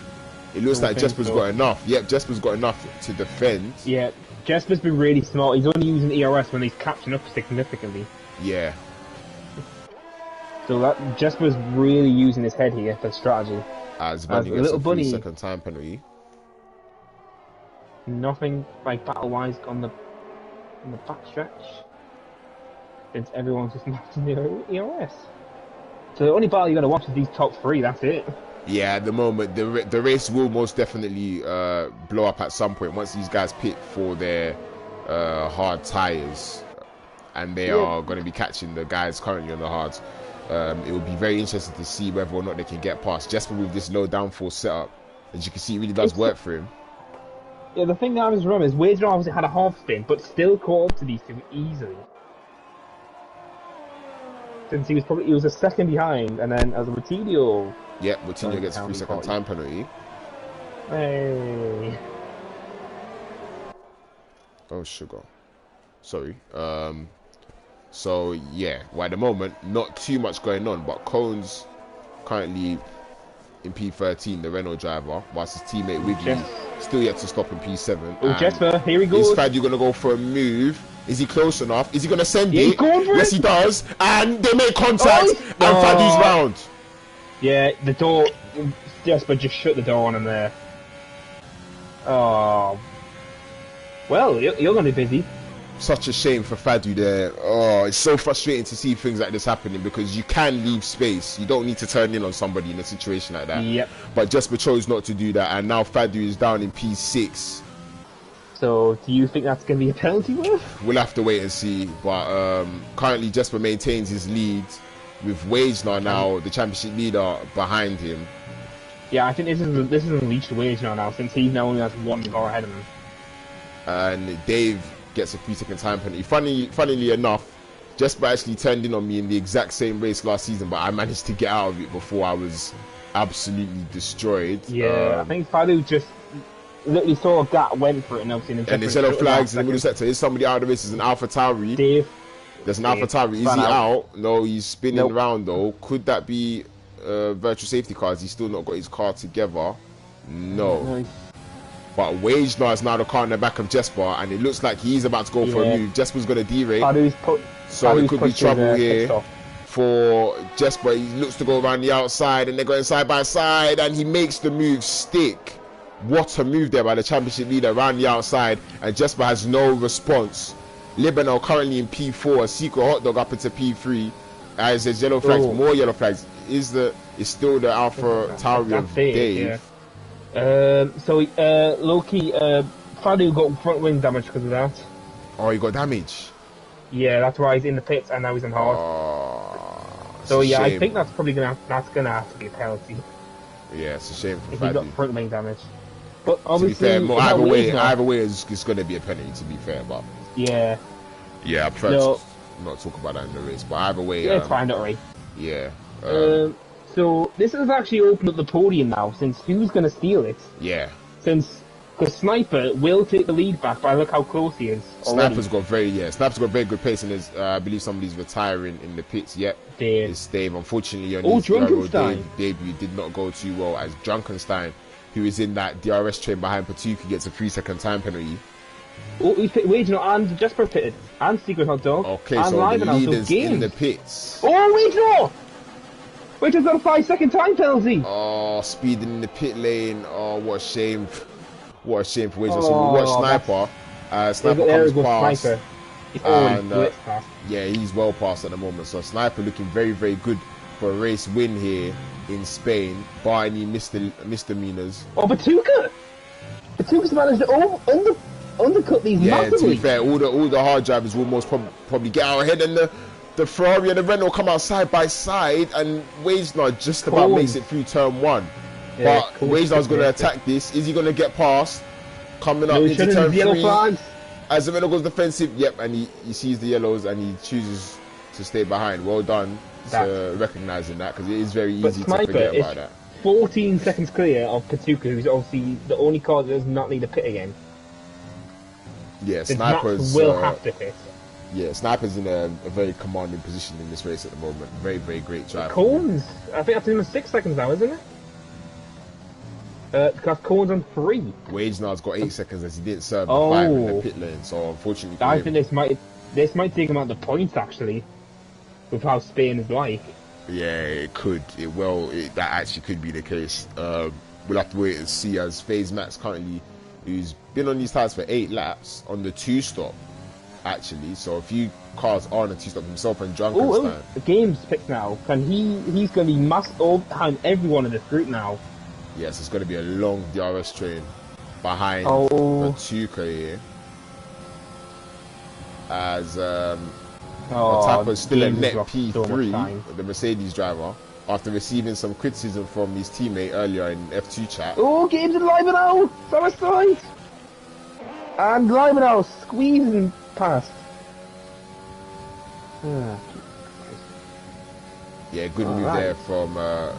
It looks like Jesper's got enough. Yep, Jesper's got enough to defend. Yeah, Jesper's been really smart. He's only using ERS when he's catching up significantly. Yeah. So Jesper's really using his head here for strategy. As Bunny gets a 3-second time penalty. Nothing like battle-wise on the backstretch, since everyone's just matching their ERS. So the only battle you're going to watch is these top three. That's it. Yeah, at the moment, the race will most definitely blow up at some point once these guys pit for their hard tyres, and they are going to be catching the guys currently on the hards. It will be very interesting to see whether or not they can get past Jesper with this low downforce setup. As you can see, it really does work for him. Yeah, the thing that I was remembering is Wade's obviously had a half spin, but still caught up to these two easily. Since he was a second behind, and then as a Rutilio. Yep, Rutilio gets a 3-second time penalty. Hey. Oh, sugar. Sorry. So yeah, well, at the moment, not too much going on, but Cone's currently in P13, the Renault driver, whilst his teammate Wiggly still yet to stop in P7. Oh, Jesper, here he goes. Is Fadu going to go for a move? Is he close enough? Is he going to send it? He's going for it. Yes, he does. And they make contact, and Fadu's round. Yeah, the door, Jesper just shut the door on him there. Oh. Well, you're going to be busy. Such a shame for Fadu there. Oh, it's so frustrating to see things like this happening, because you can leave space. You don't need to turn in on somebody in a situation like that. Yep. But Jesper chose not to do that, and now Fadu is down in P6. So, do you think that's going to be a penalty, Will? We'll have to wait and see. But currently, Jesper maintains his lead with Wagner now, the championship leader, behind him. Yeah, I think this is unleashed Wagner now, since he now only has one car ahead of him. And Dave gets a 3-second time penalty. Funnily enough, Jesper actually turned in on me in the exact same race last season, but I managed to get out of it before I was absolutely destroyed. Yeah, I think Fadu just literally saw a gap, went for it, and obviously... And instead of flags in the middle sector, is somebody out of the race? Is an Alpha Tauri. Dave. There's an Alpha Tauri. Is he out? No, he's spinning around though. Could that be virtual safety car? He's still not got his car together. No. But Wagner is now the car in the back of Jesper, and it looks like he's about to go for a move. Jesper's going to derate. So it could be trouble here for Jesper. He looks to go around the outside, and they're going side by side, and he makes the move stick. What a move there by the championship leader around the outside, and Jesper has no response. Libano currently in P4, Secret Hot Dog up into P3. As there's yellow flags, more yellow flags. It's still the Alpha Tauri of Dave. So Lowkey, Fadu got front wing damage because of that. Oh, he got damage. Yeah, that's why he's in the pits and now he's on hard. So yeah, I think that's probably gonna have to be a penalty. Yeah, it's a shame for if Fadu. He got front wing damage. But obviously, to be fair, either way, it's going to be a penalty. To be fair, but yeah, I prefer not talk about that in the race. But either way, it's fine, don't worry. Yeah. So this has actually opened up the podium now, since who's going to steal it? Yeah. Because Sniper will take the lead back, but look how close he is. Sniper's got very good pace, and I believe somebody's retiring in the pits. Yep. Dave. It's Dave. Unfortunately, on his debut did not go too well, as Drunkenstein who is in that DRS train behind Patuka, gets a 3-second time penalty. Oh, he's pitted Wagenor and Jesper pitted. And Secret Hot Dog. Okay, and so the Livenhouse, leaders in the pits. Oh, Wagenor! Wagenor's got a 5-second time penalty. Oh, speeding in the pit lane. Oh, what a shame. What a shame for Wagenor. So we watch Sniper. Sniper comes past. Sniper. He's already past. Yeah, he's well past at the moment. So Sniper looking very, very good for a race win here in Spain, bar any misdemeanors. Oh, Patuka! Patuka's managed to undercut these massively. To be fair, all the hard drivers will most probably get out ahead, and the Ferrari and the Renault come out side by side, and Wagenor just about makes it through turn 1. Yeah, but Wagenor's going to attack this. Is he going to get past? Coming up into turn 3. As the Renault goes defensive, yep, and he sees the yellows and he chooses to stay behind. Well done to recognising that, because it is very easy to forget about that. 14 seconds clear of Patuka, who's obviously the only car that does not need a pit again. Yeah, Sniper's will have to pit. Yeah, Sniper's in a very commanding position in this race at the moment. Very, very great driver. Cones, I think that's in 6 seconds now, isn't it? Because Cohen's on 3. Wagenor's got 8 seconds as he didn't serve the 5 in the pit lane, so unfortunately I think this might take him out the points, actually, with how Spain is like. Yeah, it could. That actually could be the case. We'll have to wait and see, as FaZe Max currently, who's been on these tires for 8 laps, on the 2-stop, actually. So a few cars are on a 2-stop, himself and Drunkenstein. The game's picked now, and he's going to be massed all behind everyone in this group now. Yes, it's going to be a long DRS train behind Patuka here. As Otapa's still a net P3, the Mercedes driver, after receiving some criticism from his teammate earlier in F2 chat. Oh, game's in Livenhouse! Summer side! And Livenhouse squeezing past. Yeah, good move there from a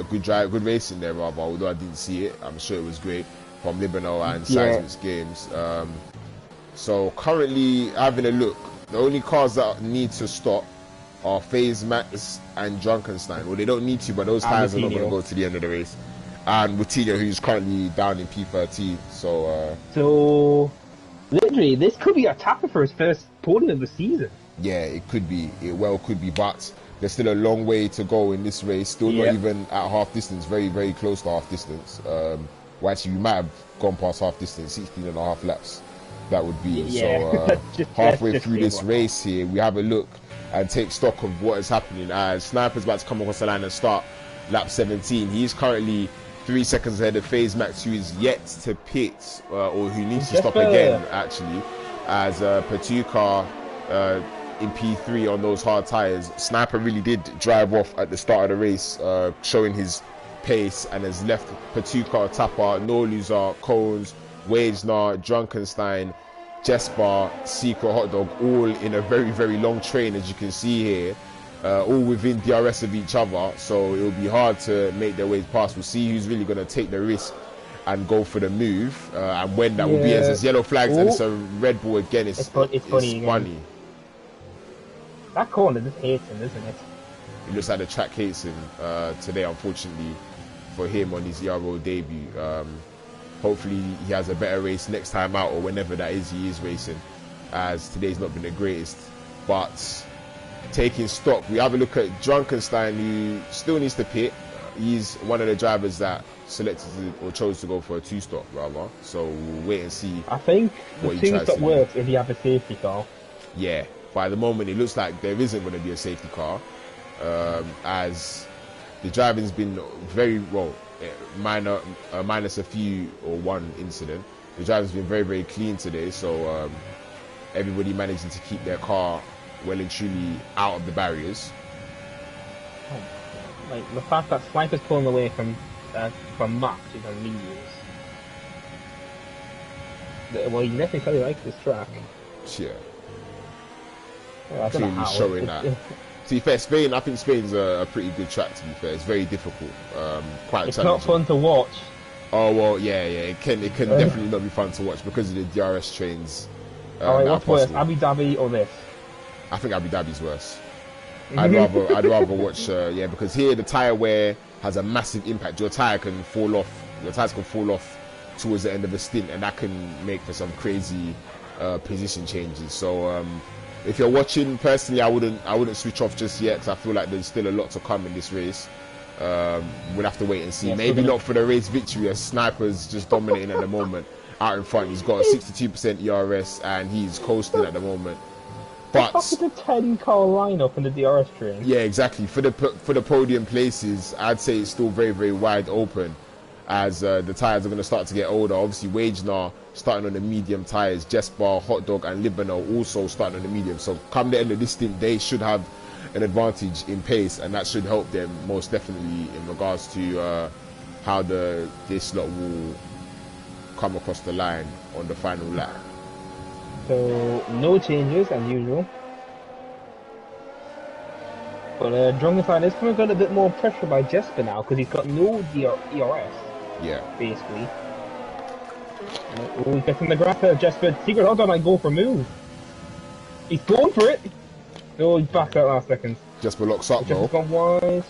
good racing there, rather, although I didn't see it. I'm sure it was great from Libano and Seismic's games. So currently having a look, the only cars that need to stop are FaZe Max and Drunkenstein. Well, they don't need to, but those tires are not going to go to the end of the race. And Moutinho, who's currently down in P13. So literally, this could be a tapper for his first podium of the season. Yeah, it could be. It well could be, but there's still a long way to go in this race. Still not even at half distance. Very, very close to half distance. Well, actually, we might have gone past half distance, 16.5 laps. That would be. So halfway through this race here, we have a look and take stock of what is happening. As Sniper's about to come across the line and start lap 17. He's currently 3 seconds ahead of FaZe Max, who is yet to pit, or who needs to stop again, actually. As Patuka in P3 on those hard tyres. Sniper really did drive off at the start of the race, showing his pace, and has left Patuka, Tapper, No Loser, Cones, Wagenar, Drunkenstein, Jesper, Secret Hot Dog, all in a very, very long train, as you can see here, all within DRS of each other, so it'll be hard to make their way past. We'll see who's really going to take the risk and go for the move, and when that will be, as there's yellow flags and it's a Red Bull again. It's funny. That corner just hates him, isn't it? It looks like the track hates him today, unfortunately, for him on his ERO debut. Hopefully he has a better race next time out, or whenever that is he is racing, as today's not been the greatest. But taking stock, we have a look at Drunkenstein, who still needs to pit. He's one of the drivers that selected or chose to go for a 2-stop, rather. So we'll wait and see. I think the 2-stop works if you have a safety car. Yeah, but at the moment it looks like there isn't going to be a safety car, as the driving's been very well, minus a few or one incident. The driving's been very, very clean today, so everybody managing to keep their car well and truly out of the barriers. Like the fact that Sniper's pulling away from Max is on mediums. Well, you definitely like this track. Yeah. Well, clearly showing that. To be fair, Spain, I think Spain's a pretty good track, to be fair. It's very difficult, quite it's challenging. Not fun to watch. Oh, well, yeah, it can definitely not be fun to watch because of the DRS trains. Alright, what's worse, Abu Dhabi or this? I think Abu Dhabi's worse. I'd rather watch, because here the tyre wear has a massive impact. Your tyre can fall off the tires can fall off towards the end of the stint, and that can make for some crazy position changes. So if you're watching, personally, I wouldn't switch off just yet, because I feel like there's still a lot to come in this race. We'll have to wait and see. Yeah, maybe not for the race victory, as Sniper's just dominating at the moment out in front. He's got a 62% ERS and he's coasting at the moment. But it's a 10-car lineup in the DRS train. Yeah, exactly. For the podium places, I'd say it's still very, very wide open, as the tyres are going to start to get older. Obviously, Wagener starting on the medium tyres, Jesper, Hot Dog and Libano also starting on the medium. So come the end of this stint, they should have an advantage in pace, and that should help them most definitely in regards to how this lot will come across the line on the final lap. So no changes as usual, but Drunkenstein is coming under a bit more pressure by Jesper now, because he's got no ERS. Yeah, basically. Oh, he's getting the graph there. Jesper, Secret Hot Dog might go for a move. He's going for it. No, he's back out last second. Jesper locks up though. Jesper's gone wide.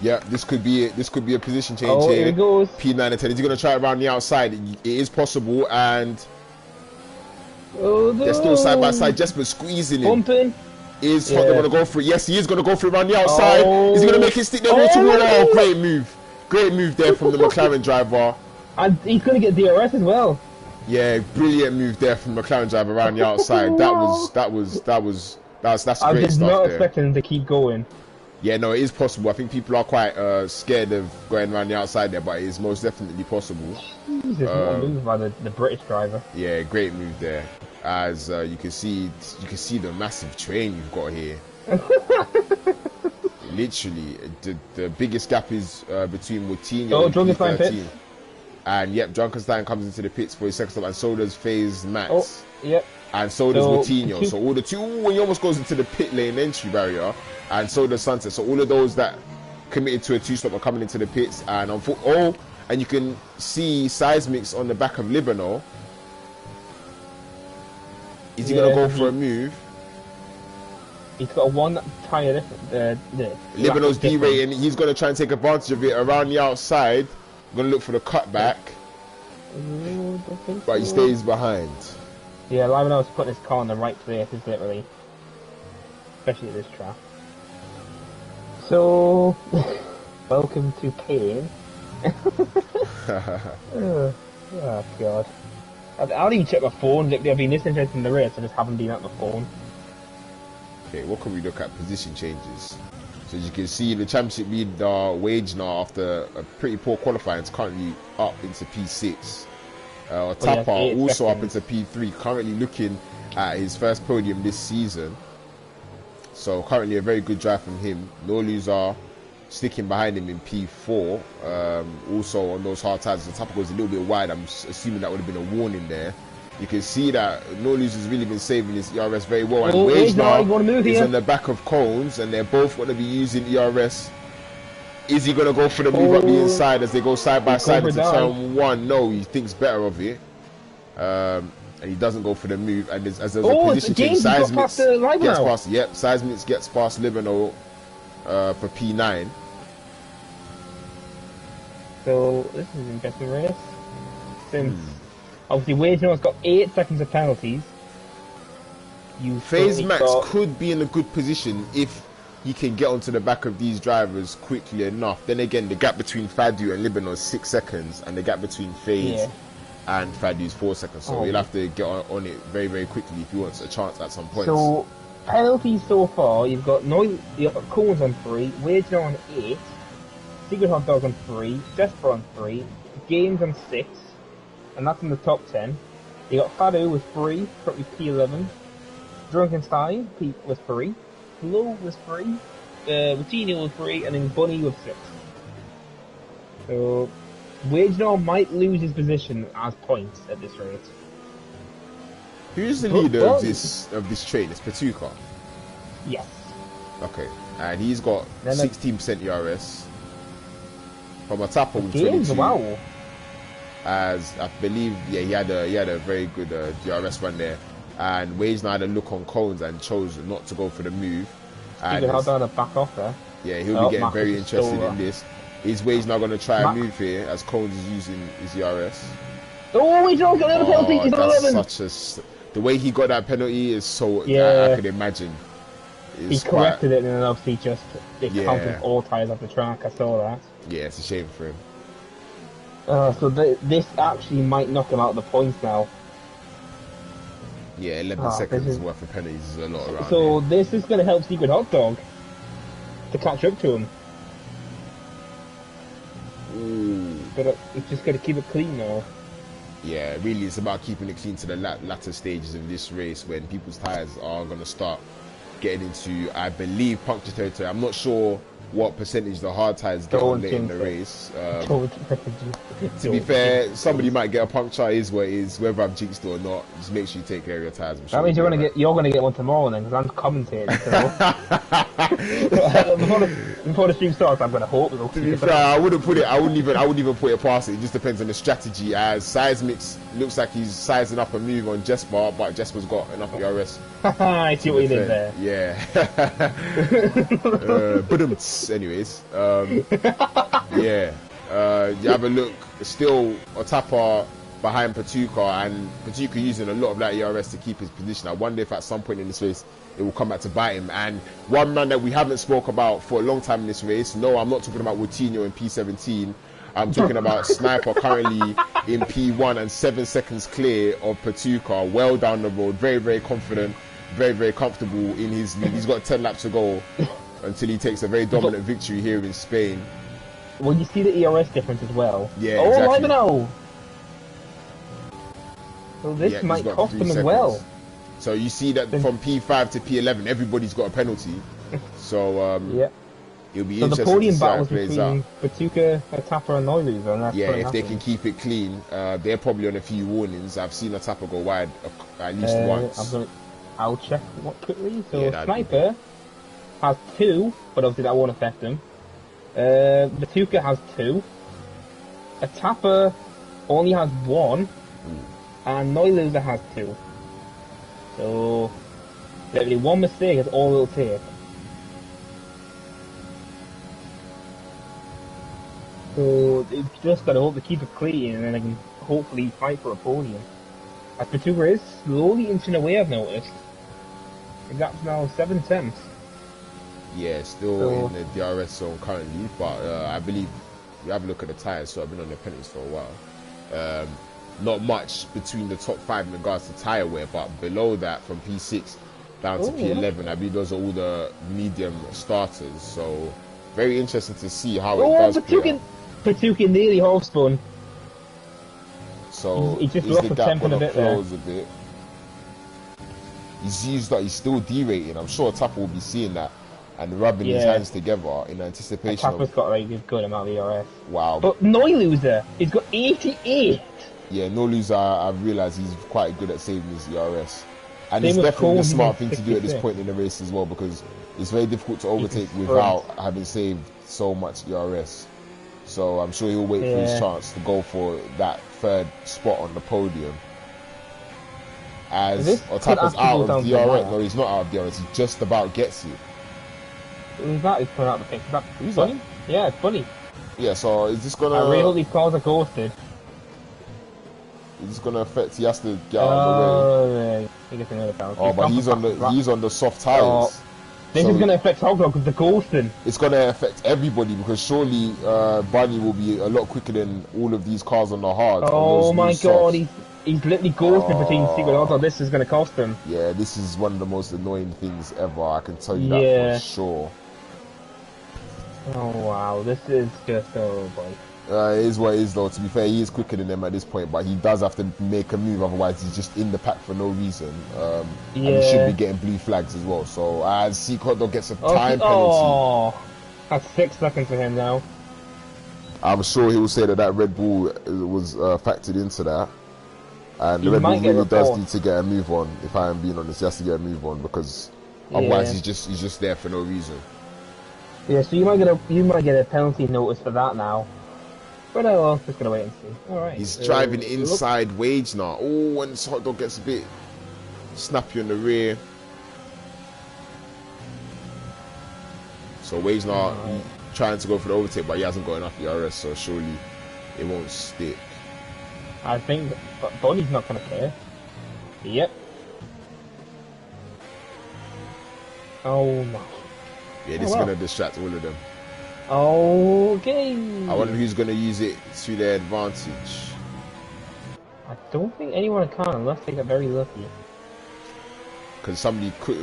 Yeah, this could be a position change here. Here He goes. P9 and 10. Is he going to try it around the outside? It is possible, and they're still side by side. Jesper squeezing Bumping. Is Hot Dog going to go for it? Yes, he is going to go for it around the outside. Is he going to make it stick there? Great move. Great move there from the McLaren driver. And he's going to get DRS as well. Yeah, brilliant move there from the McLaren driver around the outside. That's great I was stuff not there. expecting him to keep going. Yeah, no, it is possible. I think people are quite scared of going around the outside there, but it is most definitely possible. Jesus, what a move by the British driver. Yeah, great move there. As you can see the massive train you've got here. Literally, the biggest gap is between Moutinho and P13. And yep, Drunkenstein comes into the pits for his second stop, and so does FaZe Max. Yep. And so does Moutinho. So all the two, when he almost goes into the pit lane entry barrier, and so does Sunset. So all of those that committed to a two-stop are coming into the pits, and and you can see Seismics on the back of Libano. Is he gonna go for a move? He's got a one tyre difference. Libano's derating. He's gonna try and take advantage of it around the outside. Gonna look for the cutback, but he stays behind. Yeah, Libano's putting his car in the right places, literally, especially at this track. So, welcome to pain. Oh god. I don't even check my phone. I've been this interested in the race, I just haven't been at my phone. Okay, what can we look at? Position changes. So as you can see, the championship leader Wagener, after a pretty poor qualifying, is currently up into P6. Tapper also up into P3, currently looking at his first podium this season. So currently a very good drive from him. No loser sticking behind him in P4. Also on those hard tires, the Tapper goes a little bit wide. I'm assuming that would have been a warning there. You can see that No Loser's really been saving his ERS very well. And Wagener is on the back of Cones, and they're both going to be using ERS. Is he going to go for the move up the inside as they go side by side into turn one? No, he thinks better of it. And he doesn't go for the move. And as there's a position change, Seismics gets past. Yep, Seismics gets past Libano for P9. So this is an interesting race. Since obviously Wagener's got 8 seconds of penalties. FaZe Max could be in a good position if he can get onto the back of these drivers quickly enough. Then again, the gap between Fadu and Libano is 6 seconds, and the gap between FaZe and Fadu is 4 seconds. So he'll have to get on it very, very quickly if he wants a chance at some point. So penalties so far, you've got Cones on 3, Wagener on 8, Secret Hot Dog on 3, Jesper on 3, Games on 6. And that's in the top 10. You got Fadu with 3, probably P11. Drunkenstein with 3. Low was 3. Moutinho with 3, and then Bunny with 6. So Wagener might lose his position as points at this rate. Who's the leader of this train? It's Patuka. Yes. Okay, and he's got 16% ERS from a Tapper with 22. Wow. As I believe, he had a very good DRS run there, and Wagener had a look on Cones and chose not to go for the move. And how done a back off there. Yeah, he'll be getting very interested in this. Is Wade's now going to try a move here as Cones is using his ERS? Oh, he's not got the penalty. He's on 11. Such a... The way he got that penalty is so... Yeah. I could imagine. He corrected it and then obviously just... It counted all tyres off the track. I saw that. Yeah, it's a shame for him. So this actually might knock him out of the points now. Yeah, 11 seconds worth of penalties is a lot around So this is going to help Secret Hot Dog to catch up to him. Ooh. But it's just got to keep it clean now. Yeah, really, it's about keeping it clean to the latter stages of this race when people's tyres are going to start getting into, I believe, puncture territory. I'm not sure what percentage the hard tyres get on late in the race. To be fair, somebody might get a puncture, is what it is, whether I've jinxed it or not. Just make sure you take care of your tyres. That means you're gonna get one tomorrow then, because I'm commentating. So. before the stream starts, I'm gonna hope. To be fair, I wouldn't even put it past it. It just depends on the strategy. As Seismix looks like he's sizing up a move on Jesper, but Jesper's got enough ERS. I see what you did there. Yeah. But anyways, yeah. You have a look. Still Otapa behind Patuka, and Patuka using a lot of that ERS to keep his position. I wonder if at some point in this race it will come back to bite him. And one man that we haven't spoke about for a long time in this race, no, I'm not talking about Woutinho in P17. I'm talking about Sniper currently in P1 and 7 seconds clear of Patuka, well down the road, very, very confident, very, very comfortable in his lead. He's got 10 laps to go until he takes a very dominant victory here in Spain. Well, you see the ERS difference as well. Yeah, exactly. I don't know. So this might cost him as well. So you see that from P5 to P11, everybody's got a penalty. So yeah, it'll be interesting to see the podium how it plays out. Patuka, Otapa, and Noiluza, and that's if they can keep it clean, they're probably on a few warnings. I've seen Otapa go wide at least once. I'll check quickly. So Sniper has 2, but obviously that won't affect him. Patuka has 2. Otapa only has 1. And Noiluza has 2. So, literally one mistake is all it'll take. So, it's just gotta hope to keep it clean and then I can hopefully fight for a podium. As Patuka is slowly inching away, I've noticed. The gap's now 7 tenths. Yeah, still in the DRS zone currently, but I believe we have a look at the tyres, so I've been on the penalties for a while. Not much between the top 5 in regards to tyre wear, but below that from P6 down to P11, I believe those are all the medium starters. So very interesting to see how it does play out. Patuka nearly half spun. So he just lost the tempo a bit there. He's still derating. I'm sure Tapper will be seeing that and rubbing his hands together in anticipation. Tapper's got like a good amount of ERS. Wow. But Noiluza, he's got 88. Yeah, Noiluza, I've realised he's quite good at saving his ERS. And it's definitely a smart thing to do at this point in the race as well, because it's very difficult to overtake without having saved so much ERS. So I'm sure he'll wait for his chance to go for that 3rd spot on the podium. As Otapa's out of DRS. No, he's not out of DRS, he just about gets it. Who's that? He's put out the picture. Who's funny? Yeah, it's funny. Yeah, so is this gonna... I really hope these cars are ghosted. Is this gonna affect... He has to get out of the way. He gets another penalty. Oh, but he's on the soft tyres. This is gonna affect Hogdog because the ghosting. It's gonna affect everybody because surely Bunny will be a lot quicker than all of these cars on the hard. Oh my god, he's literally ghosting between Secret Hogdog. This is gonna cost him. Yeah, this is one of the most annoying things ever. I can tell you that for sure. Oh wow, this is just boy. It is what it is though. To be fair, he is quicker than them at this point, but he does have to make a move, otherwise he's just in the pack for no reason. And he should be getting blue flags as well. So as Secret Hogdog gets a time penalty. Oh, that's 6 seconds for him now. I'm sure he will say that Red Bull was factored into that. And the Red Bull really does need to get a move on. If I am being honest, he has to get a move on because otherwise he's just there for no reason. Yeah, so you might get a penalty notice for that now. But well, just gonna wait and see. Alright. He's driving inside Wage now. Oh, when this Hot Dog gets a bit snappy on the rear. So Wage now, trying to go for the overtake, but he hasn't got enough ERS, so surely it won't stick. I think Bonnie's not going to care. Yep. Oh my. Yeah, this is going to distract all of them. Okay. I wonder who's going to use it to their advantage. I don't think anyone can unless they get very lucky. Because somebody could.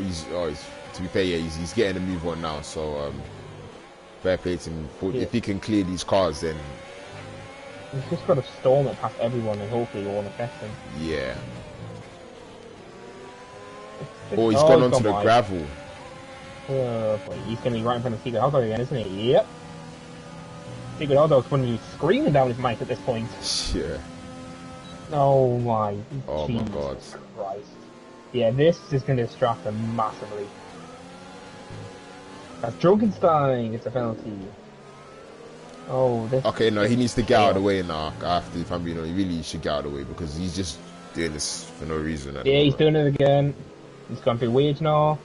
To be fair, yeah, he's getting a move on now, so fair play to him. Yeah. If he can clear these cars, then. He's just got to storm it past everyone and hopefully it won't affect him. Yeah. Oh, he's gone onto the gravel. Oh boy, he's going to be right in front of Secret Hot Dog again, isn't he? Yep. Secret Hot Dog's going to be screaming down his mic at this point. Yeah. Oh my. Oh Jesus my God. Christ. Yeah, this is going to distract him massively. That's Drunkenstein. It's a penalty. Oh, this. Okay, no, he needs to get out of the way now. After, if I'm being honest, he really should get out of the way because he's just doing this for no reason. Yeah, he's doing it again. He's gone through wage now.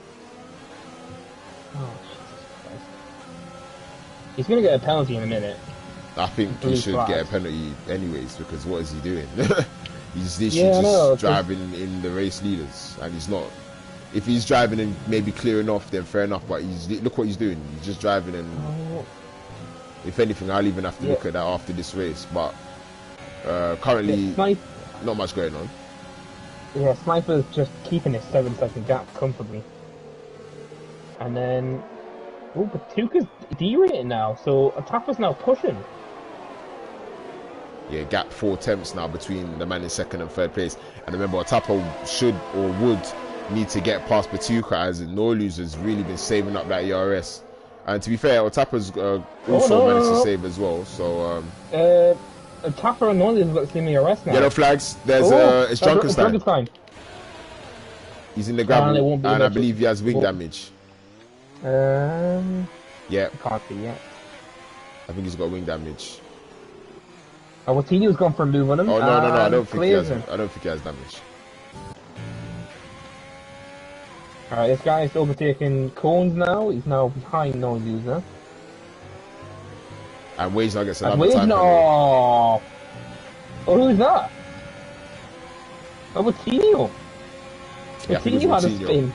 Oh, Jesus Christ. He's going to get a penalty in a minute. I think he should get a penalty anyways because what is he doing? He's literally just driving in the race leaders, and he's not. If he's driving and maybe clearing off, then fair enough. But look what he's doing. He's just driving, and if anything, I'll even have to look at that after this race. But currently, not much going on. Yeah, Sniper's just keeping his 7-second gap comfortably, and then but Tuca's derating now, so Atapa's now pushing. Yeah, gap 4 attempts now between the man in second and third place. And remember, Atapa should or would need to get past Patuka, as Norluz has really been saving up that ERS. And to be fair, Atapa's also managed to save as well. So Atapa and Norluz have got the same ERS now. Yellow flags. There's it's Drunkenstein. He's in the gravel, and I believe he has wing damage. Yeah. Can't see yet. I think he's got wing damage. Oh, Watinho's gone for a move on him. Oh no, I don't think he has. I don't think he has damage. Alright, this guy's overtaking Cones now. He's now behind No Loser. And Wage now gets another time. Oh, who's that? Oh, Watinho. Yeah, Watinho had a spin.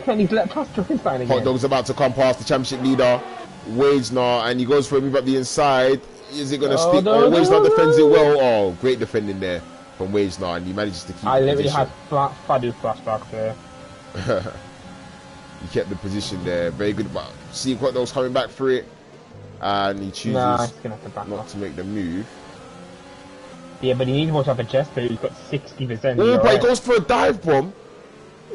And he's let past Drunkenstein again. Hot Dog's about to come past the championship leader. Wage now, and he goes for a move up the inside. Is it going to stick? Wage now defends it well. Oh, great defending there from Wage now, and he manages to keep I literally had Fadu flashbacks there. He kept the position there. Very good. But see Hot Dog's coming back for it, and he chooses not to make the move. Yeah, but he needs to watch out for Jesper, who's got 60%. Oh, but he goes for a dive bomb.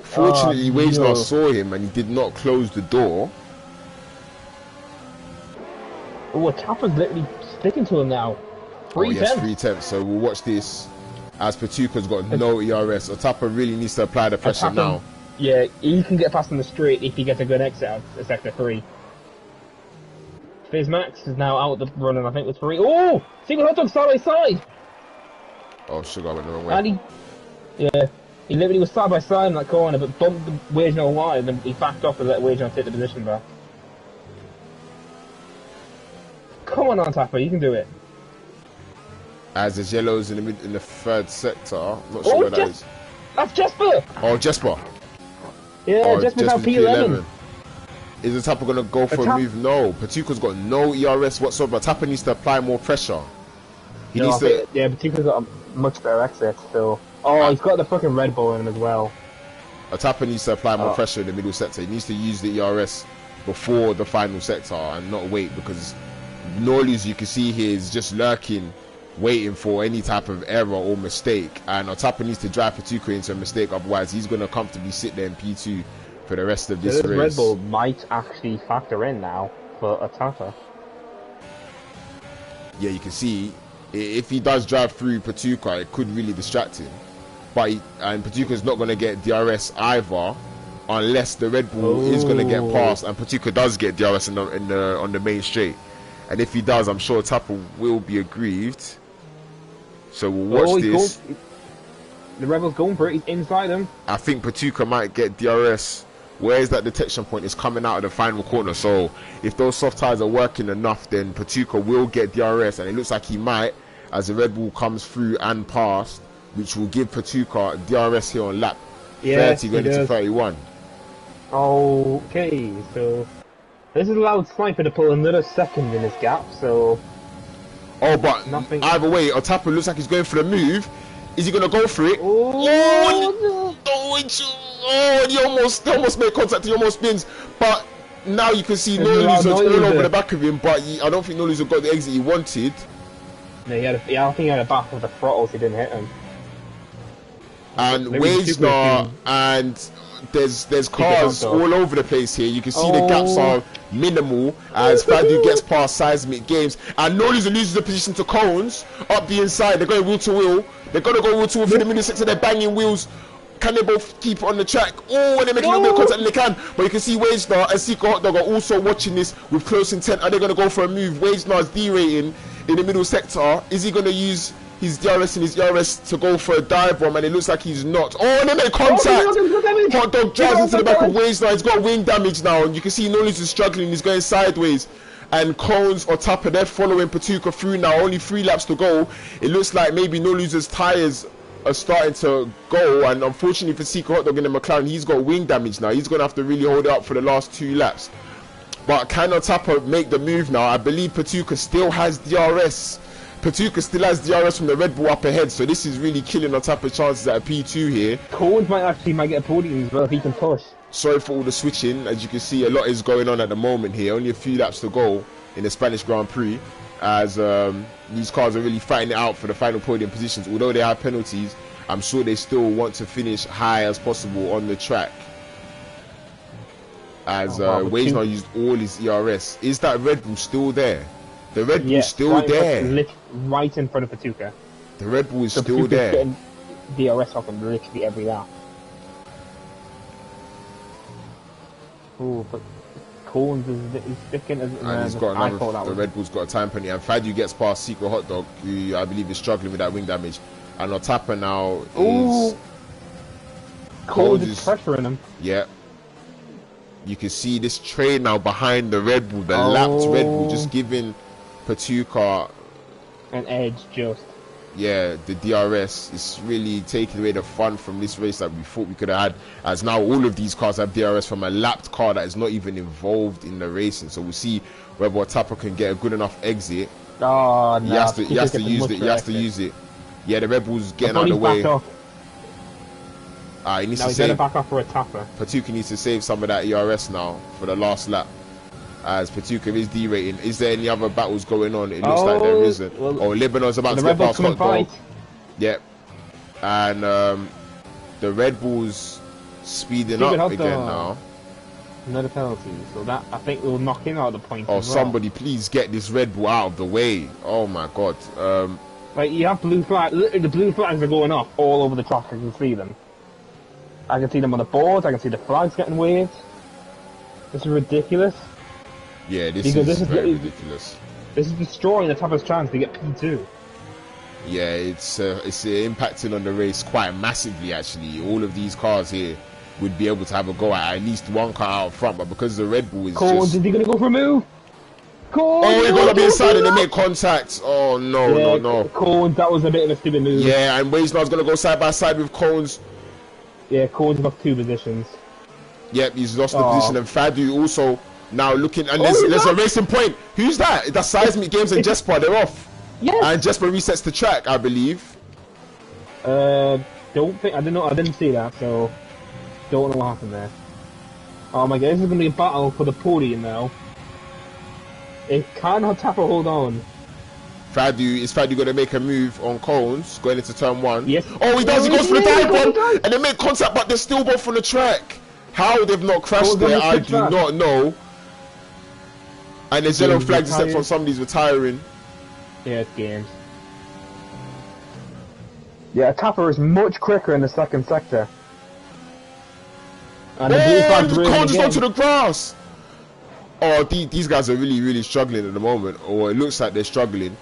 Fortunately, Wage now saw him, and he did not close the door. Oh, Atapa's literally sticking to him now. 3 yes, 3 attempts. So we'll watch this as Patuka's got no ERS. Atapa really needs to apply the pressure now. Yeah, he can get past in the straight if he gets a good exit out of sector 3. Fizz Max is now out of the run, and I think with 3. Oh! Secret Hot Dog side by side! Oh, Sugar went the wrong way. And he literally was side by side in that corner, but bumped the Wage no wide, and then he backed off and let Wage no take the position back. Come on, Atapa, you can do it. As there's yellows in the third sector. I'm not sure where that is. That's Jesper! Oh, Jesper. Yeah, Jesper's now P11. Is Atapa going to go for a move? No. Patuka's got no ERS whatsoever. Atapa needs to apply more pressure. He needs to... Yeah, Patuka's got a much better exit still. Oh, he's got the fucking Red Bull in him as well. Atapa needs to apply more pressure in the middle sector. He needs to use the ERS before the final sector and not wait, because Norluz, you can see here, is just lurking, waiting for any type of error or mistake, and Atapa needs to drive Patuka into a mistake, otherwise he's going to comfortably sit there in P2 for the rest of this race. Red Bull might actually factor in now for Atapa. Yeah, you can see if he does drive through Patuka, it could really distract him, and Patuka's not going to get DRS either unless the Red Bull is going to get past, and Patuka does get DRS on the main straight. And if he does, I'm sure Atapa will be aggrieved. So we'll watch this. The Rebel's going for it. He's inside him. I think Patuka might get DRS where is that detection point? It's coming out of the final corner. So if those soft tires are working enough, then Patuka will get DRS, and it looks like he might, as the Red Bull comes through and past, which will give Patuka DRS here on lap 30 going into 31. Okay, so this has allowed Sniper to pull another second in his gap, so... Oh, but nothing. Either way, Otapa looks like he's going for the move. Is he going to go for it? He almost made contact, he almost spins. But now you can see Nolu's all over the back of him, but I don't think Nolu's got the exit he wanted. No, I think he had a back of the throttles, he didn't hit him. And Wagesnar, and there's cars all over the place here. You can see the gaps are minimal as Fadu gets past Seismic Games, and Nolu's loses the position to Cones up the inside. They're going wheel to wheel. They're gonna go wheel to wheel for the middle sector. They're banging wheels. Can they both keep on the track? Oh, and they're making a little bit of contact, and they can. But you can see Wagesnar and Seeker Hot Dog are also watching this with close intent. Are they going to go for a move? Wagesnar's derating in the middle sector. Is he going to use his DRS and his ERS to go for a dive bomb? And it looks like he's not. Oh, and they make contact. Hot Dog drives into the back of Wagesnar. He's got wing damage now. And you can see Nolly's is struggling. He's going sideways. And Cones or Tapper, they're following Patuka through now. Only 3 laps to go. It looks like maybe Nolly's tyres are starting to go, and unfortunately for Seeker Hot Dog in the McLaren, he's got wing damage now. He's going to have to really hold it up for the last 2 laps. But can Otapa make the move now? I believe Patuka still has DRS. Patuka still has DRS from the Red Bull up ahead, so this is really killing Otapa's chances at a P2 here. Cones might get a podium as well if he can push. Sorry for all the switching. As you can see, a lot is going on at the moment here. Only a few laps to go in the Spanish Grand Prix, as these cars are really fighting it out for the final podium positions. Although they have penalties, I'm sure they still want to finish high as possible on the track. As Wagesnar used all his ERS. Is that Red Bull still there? The Red Bull is still there. Right in front of Patuka. The Red Bull is still there. Getting DRS off him literally every lap. Oh, but Cones is sticking as and he's got another, the Red Bull's got a time penalty, and Fadu gets past Secret Hot Dog, who I believe is struggling with that wing damage, and Otapa now is... Cones is pressuring him. Yeah. You can see this train now behind the Red Bull, the lapped Red Bull, just giving Patuka an edge just. Yeah, the DRS is really taking away the fun from this race that we thought we could have had, as now all of these cars have DRS from a lapped car that is not even involved in the racing. So we'll see whether Otapa can get a good enough exit. Oh, no. He has to use it. He has to use it. Yeah, the Red Bull's getting out of the way. He needs to save. Back off for a tapper. Patuka needs to save some of that ERS now for the last lap, as Patuka is derating. Is there any other battles going on? It looks like there isn't. Well, Lebanon's about to get past Hot Dog. Yep. And the Red Bull's speeding up again now. Another penalty, so that I think will knock him out of the point. Oh, somebody please get this Red Bull out of the way. Oh my god. Like, you have blue flags. The blue flags are going off all over the track. I can see them. I can see them on the board. I can see the flags getting waved. This is ridiculous. Yeah, this is very ridiculous. This is destroying the Tapper's chance to get P2. Yeah, it's impacting on the race quite massively, actually. All of these cars here would be able to have a go at least one car out front, but because the Red Bull is Cones, is he going to go for a move? Cones, oh, he's going to be inside and they make contact. Oh, no. Cones, that was a bit of a stupid move. Yeah, and Wagesnar's going to go side by side with Cones. Yeah, Cones lost 2 positions. Yep, he's lost the position, and Fadu also now looking, and there's a racing point. Who's that? That's Seismic Games and Jesper, they're off. Yes. And Jesper resets the track, I believe. I didn't see that, so don't know what happened there. Oh my god, this is going to be a battle for the podium now. It cannot Tapper hold on. Is Fadu going to make a move on Cones going into turn 1? Yes. Oh, he does. He goes for the dive bomb, and they make contact, but they're still both on the track. How they've not crashed there, I do not know. And there's yellow flags except for somebody's retiring. Yeah, it's games. Yeah, Tapper is much quicker in the second sector. And the Cones is onto the grass. Oh, these guys are really, really struggling at the moment, or it looks like they're struggling.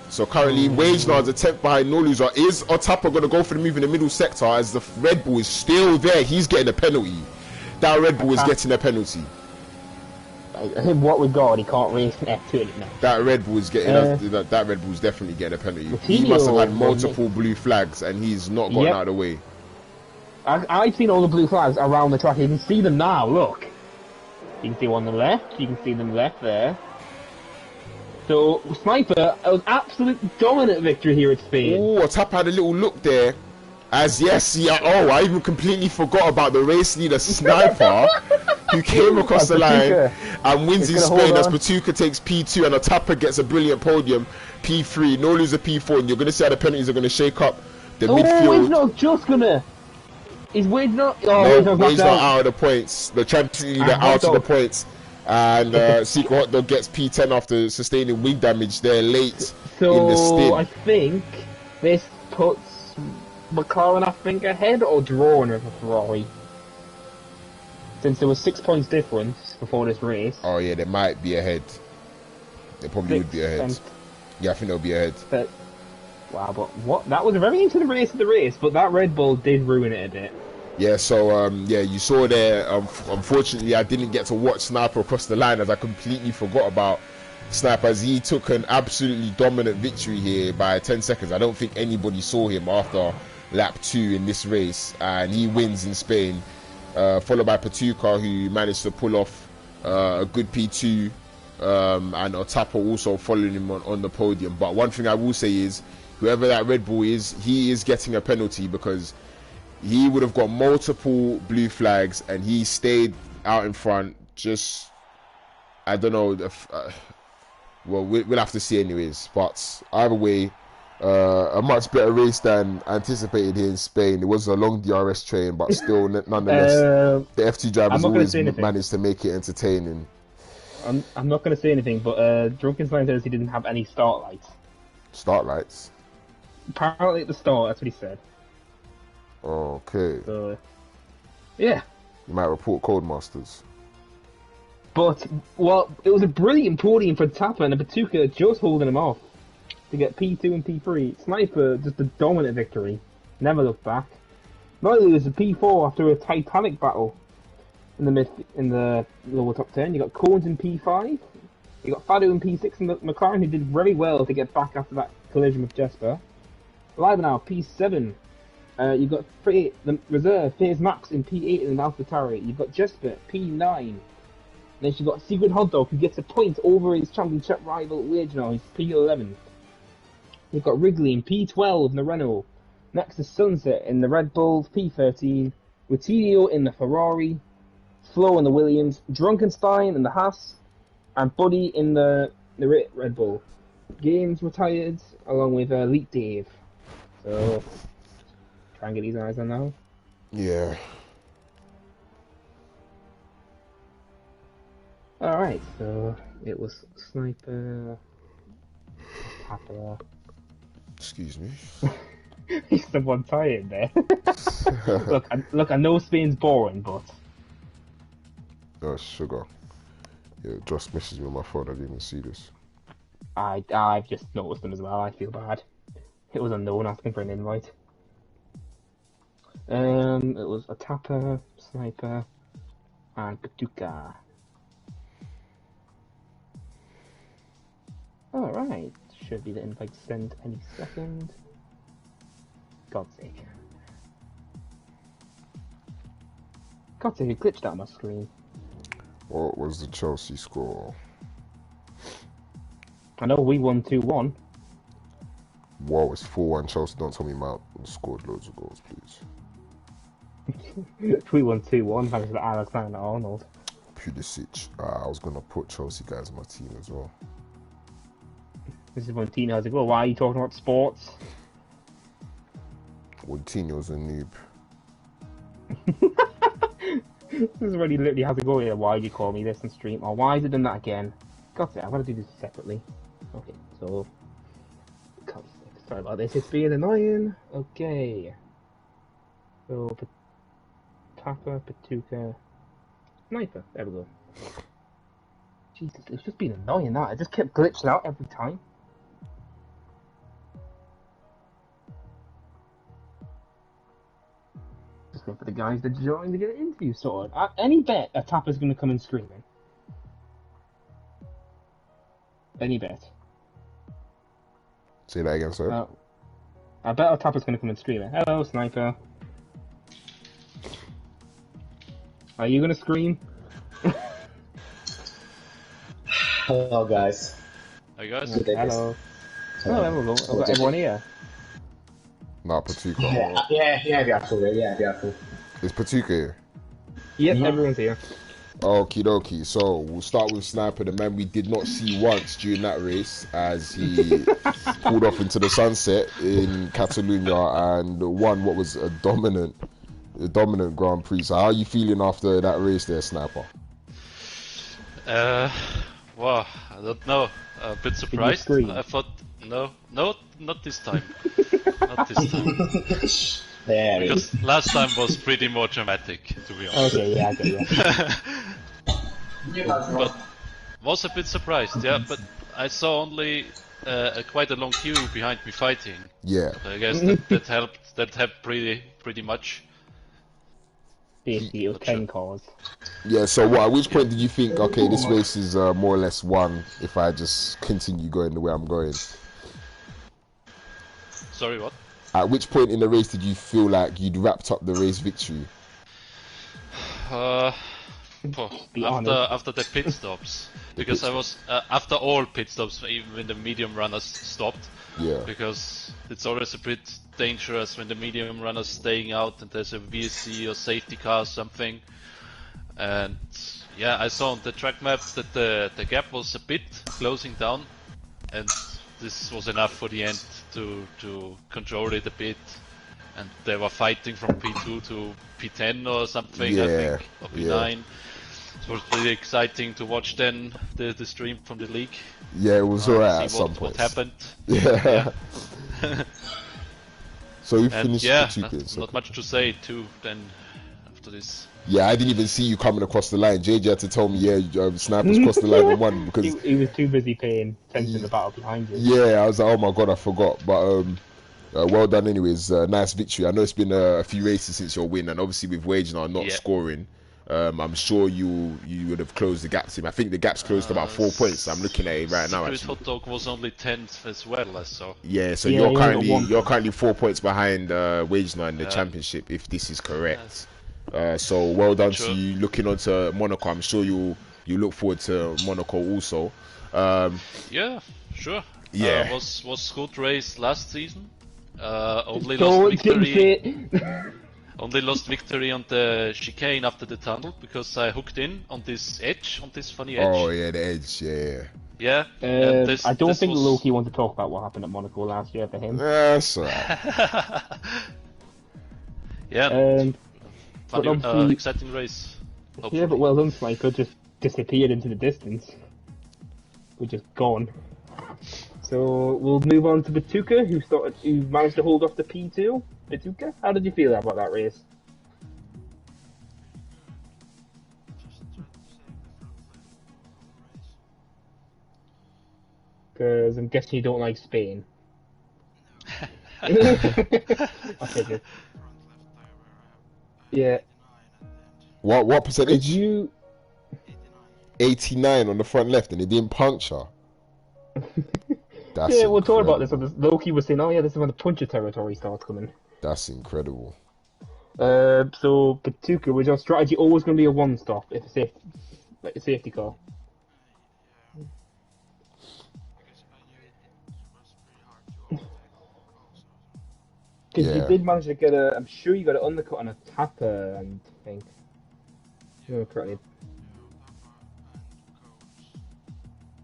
So currently, Wagesnar's a 10th behind Noluza. Is Otapa going to go for the move in the middle sector as the Red Bull is still there? He's getting a penalty. that Red Bull was getting a penalty. What regard, he can't race an F2 anymore. That Red Bull is getting that Red Bull's definitely getting a penalty. He must have had multiple blue flags and he's not gotten out of the way. I've seen all the blue flags around the track. You can see them now. Look, you can see one on the left. You can see them left there. So Sniper, an absolute dominant victory here at Spain. Oh, Tap had a little look there. I even completely forgot about the race leader Sniper, who came across the line and wins in Spain as Patuca takes P2 and Otapa gets a brilliant podium, P3, no loser P4, and you're going to see how the penalties are going to shake up the midfield. He's not just going to... Is Wade not... Wade's not out of the points. The champion leader out of the points. And Secret Hot Dog gets P10 after sustaining wing damage there late in the stint. I think this puts McLaren, ahead or drawing with a Ferrari. Since there was 6 points difference before this race. Oh yeah, they might be ahead. They probably would be ahead. Yeah, I think they'll be ahead. But, wow, but what? That was very into the race, but that Red Bull did ruin it a bit. Yeah, so yeah, you saw there. Unfortunately, I didn't get to watch Sniper across the line as I completely forgot about Sniper, as he took an absolutely dominant victory here by 10 seconds. I don't think anybody saw him after lap 2 in this race, and he wins in Spain, followed by Patuca, who managed to pull off a good P2, and Otapa also following him on the podium. But one thing I will say is, whoever that Red Bull is, he is getting a penalty, because he would have got multiple blue flags and he stayed out in front. Just, I don't know, well, we'll have to see anyways. But either way, a much better race than anticipated here in Spain. It was a long DRS train, but still, nonetheless, the F2 drivers always managed to make it entertaining. I'm not going to say anything, but Drunken Slime says he didn't have any start lights. Start lights? Apparently at the start, that's what he said. Okay. So, yeah. You might report Codemasters. But, well, it was a brilliant podium for Tapper and Patuca just holding him off to get P2 and P3. Sniper, just a dominant victory. Never looked back. Neither was a P4 after a titanic battle in the lower top 10. You got Cones in P5. You got Fadu in P6 and McLaren, who did very well to get back after that collision with Jesper. Live now, P7. You've got the reserve, Piers Max in P8 in AlphaTauri. You've got Jesper, P9. Then you've got Secret Hot Dog, who gets a point over his championship rival Wage now. He's P11. You've got Wrigley in P12 in the Renault. Next is Sunset in the Red Bull, P13. Rutilio in the Ferrari. Flo in the Williams. Drunkenstein in the Haas. And Buddy in the Red Bull. Games retired, along with Elite Dave. So... try and get these eyes on now. Yeah. Alright, so it was Sniper, Tapper. Excuse me. He's the one tired there. Look, I know Spain's boring, but... Oh, sugar. Yeah, just messaged me on my phone, I didn't even see this. I've just noticed them as well, I feel bad. It was unknown asking for an invite. It was a Tapper, Sniper, and Patuca. Alright, should be the invite sent any second. God's sake. God's sake, it glitched out on my screen. What was the Chelsea score? I know we won 2-1. Well, it's 4-1 Chelsea. Don't tell me Mount scored loads of goals, please. We won 2-1 thanks to Alexander-Arnold. Pulisic. I was going to put Chelsea guys in my team as well. This is when Tino has a go. Why are you talking about sports? Well, Tino's a noob. This is when he literally has a go here. Why do you call me this on stream? Or why is it done that again? God's sake, I'm going to do this separately. Okay, so... God's sake, sorry about this. It's being annoying. Okay. So, Tapper, Patuca, Sniper. There we go. Jesus, it's just been annoying that. It just kept glitching out every time. Just wait for the guys that joined to get an interview sorted. Any bet a tapper's going to come in screaming? Any bet? Say that again, sir. I bet a tapper's going to come in screaming. Hello, sniper. Are you going to scream? Hello, guys. Hi, guys. Hello. Oh, there we go. I've got everyone here. Nah, Patuka. Yeah, beautiful. Is Patuka here? Yep, everyone's here. Okie dokie. So we'll start with Sniper, the man we did not see once during that race, as he pulled off into the sunset in Catalonia and won what was a dominant Grand Prix. So how are you feeling after that race there, Sniper? Well, I don't know. A bit surprised. I thought, no, not this time. Not this time. Because last time was pretty more dramatic, to be honest. Okay, yeah, I get you. But was a bit surprised, yeah. But I saw only quite a long queue behind me fighting. Yeah. So I guess that helped. That helped pretty much. Basically, it was 10 cars. Yeah, so at which point did you think, okay, this race is more or less won if I just continue going the way I'm going? Sorry, what? At which point in the race did you feel like you'd wrapped up the race victory? After the pit stops, because I was after all pit stops, even when the medium runners stopped. Yeah. Because it's always a bit dangerous when the medium runners staying out and there's a VSC or safety car or something. And yeah, I saw on the track map that the gap was a bit closing down, and this was enough for the end to control it a bit. And they were fighting from P2 to P10 or something, I think, or P9. It was pretty exciting to watch then the stream from the league. Yeah, it was alright at some point. What happened? Yeah. So you finished the 2 kids. Not much to say too. Then after this. Yeah, I didn't even see you coming across the line. JJ had to tell me, Snipers crossed the line and won because he was too busy paying attention to the battle behind you. Yeah, I was like, oh my god, I forgot. But well done anyways. Nice victory. I know it's been a few races since your win, and obviously with Wage now not scoring, I'm sure you would have closed the gap to him. I think the gap's closed to about 4 points. I'm looking at it right now. Actually, Hot Dog was only 10th as well, I saw. Yeah, so you're currently 4 points behind Wage now in the championship, if this is correct. So well done to you. Looking on to Monaco, I'm sure you look forward to Monaco also. Yeah, sure. Yeah, was good race last season. Only lost victory. Only lost victory on the chicane after the tunnel because I hooked in on this edge, on this funny edge. Oh yeah, the edge, yeah. Yeah. I don't think Lowkey wanted to talk about what happened at Monaco last year for him. That's alright. Yeah. Funny, exciting race. Hopefully. Yeah, but well done, Sniper. Just disappeared into the distance. We're just gone. So we'll move on to Batuka, who managed to hold off the P2. Batuka, how did you feel about that race? Because I'm guessing you don't like Spain. Okay, good. Yeah. What percentage? 89 on the front left, and it didn't puncture. That's we'll talk about this. Lowkey was saying, "Oh yeah, this is when the puncher territory starts coming." That's incredible. So Batuka, was your strategy always going to be a one-stop if a safety car? Because you did manage to get I'm sure you got an undercut on a tapper, and I think. If I remember correctly.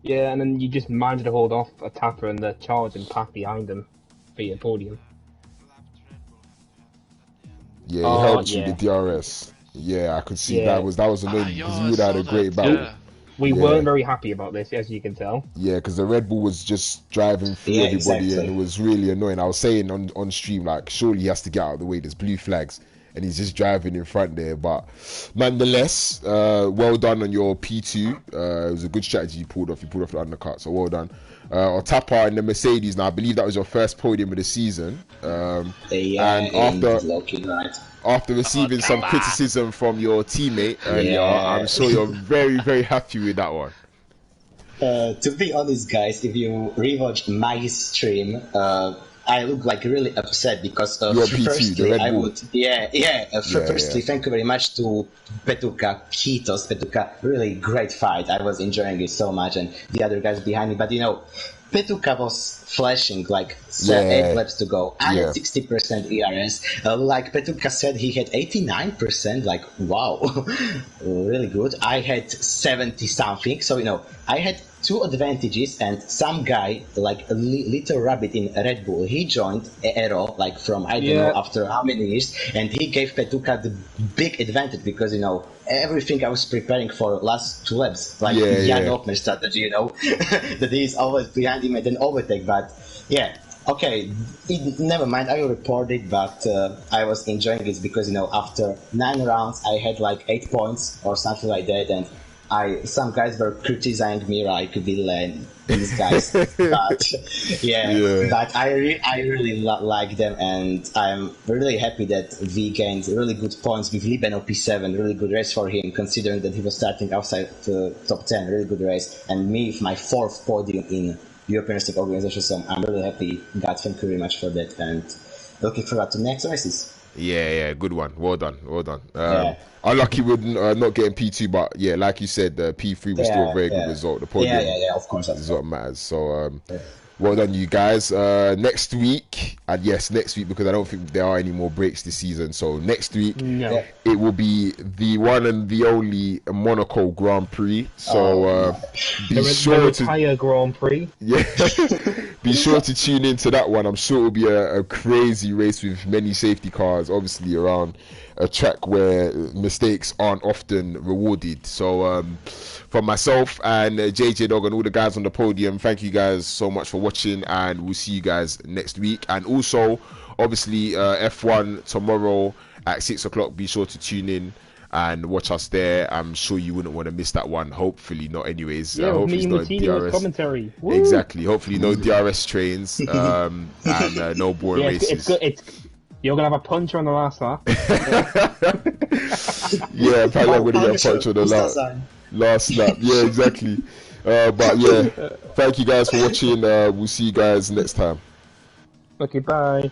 Yeah, and then you just managed to hold off a tapper and the charge and pack behind him for your podium. Yeah, he helped you the DRS. Yeah, I could see that was annoying because you would have had a great battle. Yeah. We weren't very happy about this, as you can tell. Yeah, because the Red Bull was just driving through everybody, and it was really annoying. I was saying on stream, like, surely he has to get out of the way. There's blue flags, and he's just driving in front there. But nonetheless, well done on your P2. It was a good strategy you pulled off. You pulled off the undercut, so well done. Otapa and the Mercedes. Now I believe that was your first podium of the season. And after Lowkey, right? After receiving some criticism from your teammate earlier, I'm sure you're very, very happy with that one. To be honest, guys, if you rewatch my stream, I look like really upset because firstly, I would, firstly, thank you very much to Petuka, Kitos, Petuka, really great fight. I was enjoying it so much, and the other guys behind me. But Petuka was flashing like 8 laps to go. I had 60% ERS. Like Petuka said, he had 89%. Like, wow, really good. I had 70 something. So, I had 2 advantages, and some guy, like a little rabbit in Red Bull, he joined Aero, like from, I don't know, after how many years, and he gave Petuka the big advantage because, everything I was preparing for last 2 laps, like Jan Opmer strategy, that he's always behind him and then overtake, but okay, never mind, I will report it, but I was enjoying it because, after 9 rounds, I had like 8 points or something like that, and some guys were criticizing me like villain, these guys, but but I really like them, and I'm really happy that we gained really good points with Libeno P7, really good race for him, considering that he was starting outside the top 10, really good race, and me with my 4th podium in European Racing Organization, so I'm really happy. God, thank you very much for that, and looking forward to next races. Yeah, good one. Well done. Unlucky with not getting P2, but like you said, the P3 was still a very good result. The podium, of course, is what matters. So, well done, you guys. Next week, and next week, because I don't think there are any more breaks this season. So next week, it will be the one and the only Monaco Grand Prix. So be sure to entire Grand Prix. Be sure to tune into that one. I'm sure it will be a crazy race with many safety cars, obviously around a track where mistakes aren't often rewarded. So from myself and JJDog and all the guys on the podium, thank you guys so much for watching, and we'll see you guys next week. And also, obviously, F1 tomorrow at 6 o'clock. Be sure to tune in and watch us there. I'm sure you wouldn't want to miss that one. Hopefully not, anyways. Hopefully it's not DRS. Commentary. Woo! Exactly. Hopefully no DRS trains and no boring races. You're gonna have a puncher on the last lap. Apparently I'm gonna get a punch on the last lap. Yeah, exactly. But thank you guys for watching. We'll see you guys next time. Okay, bye.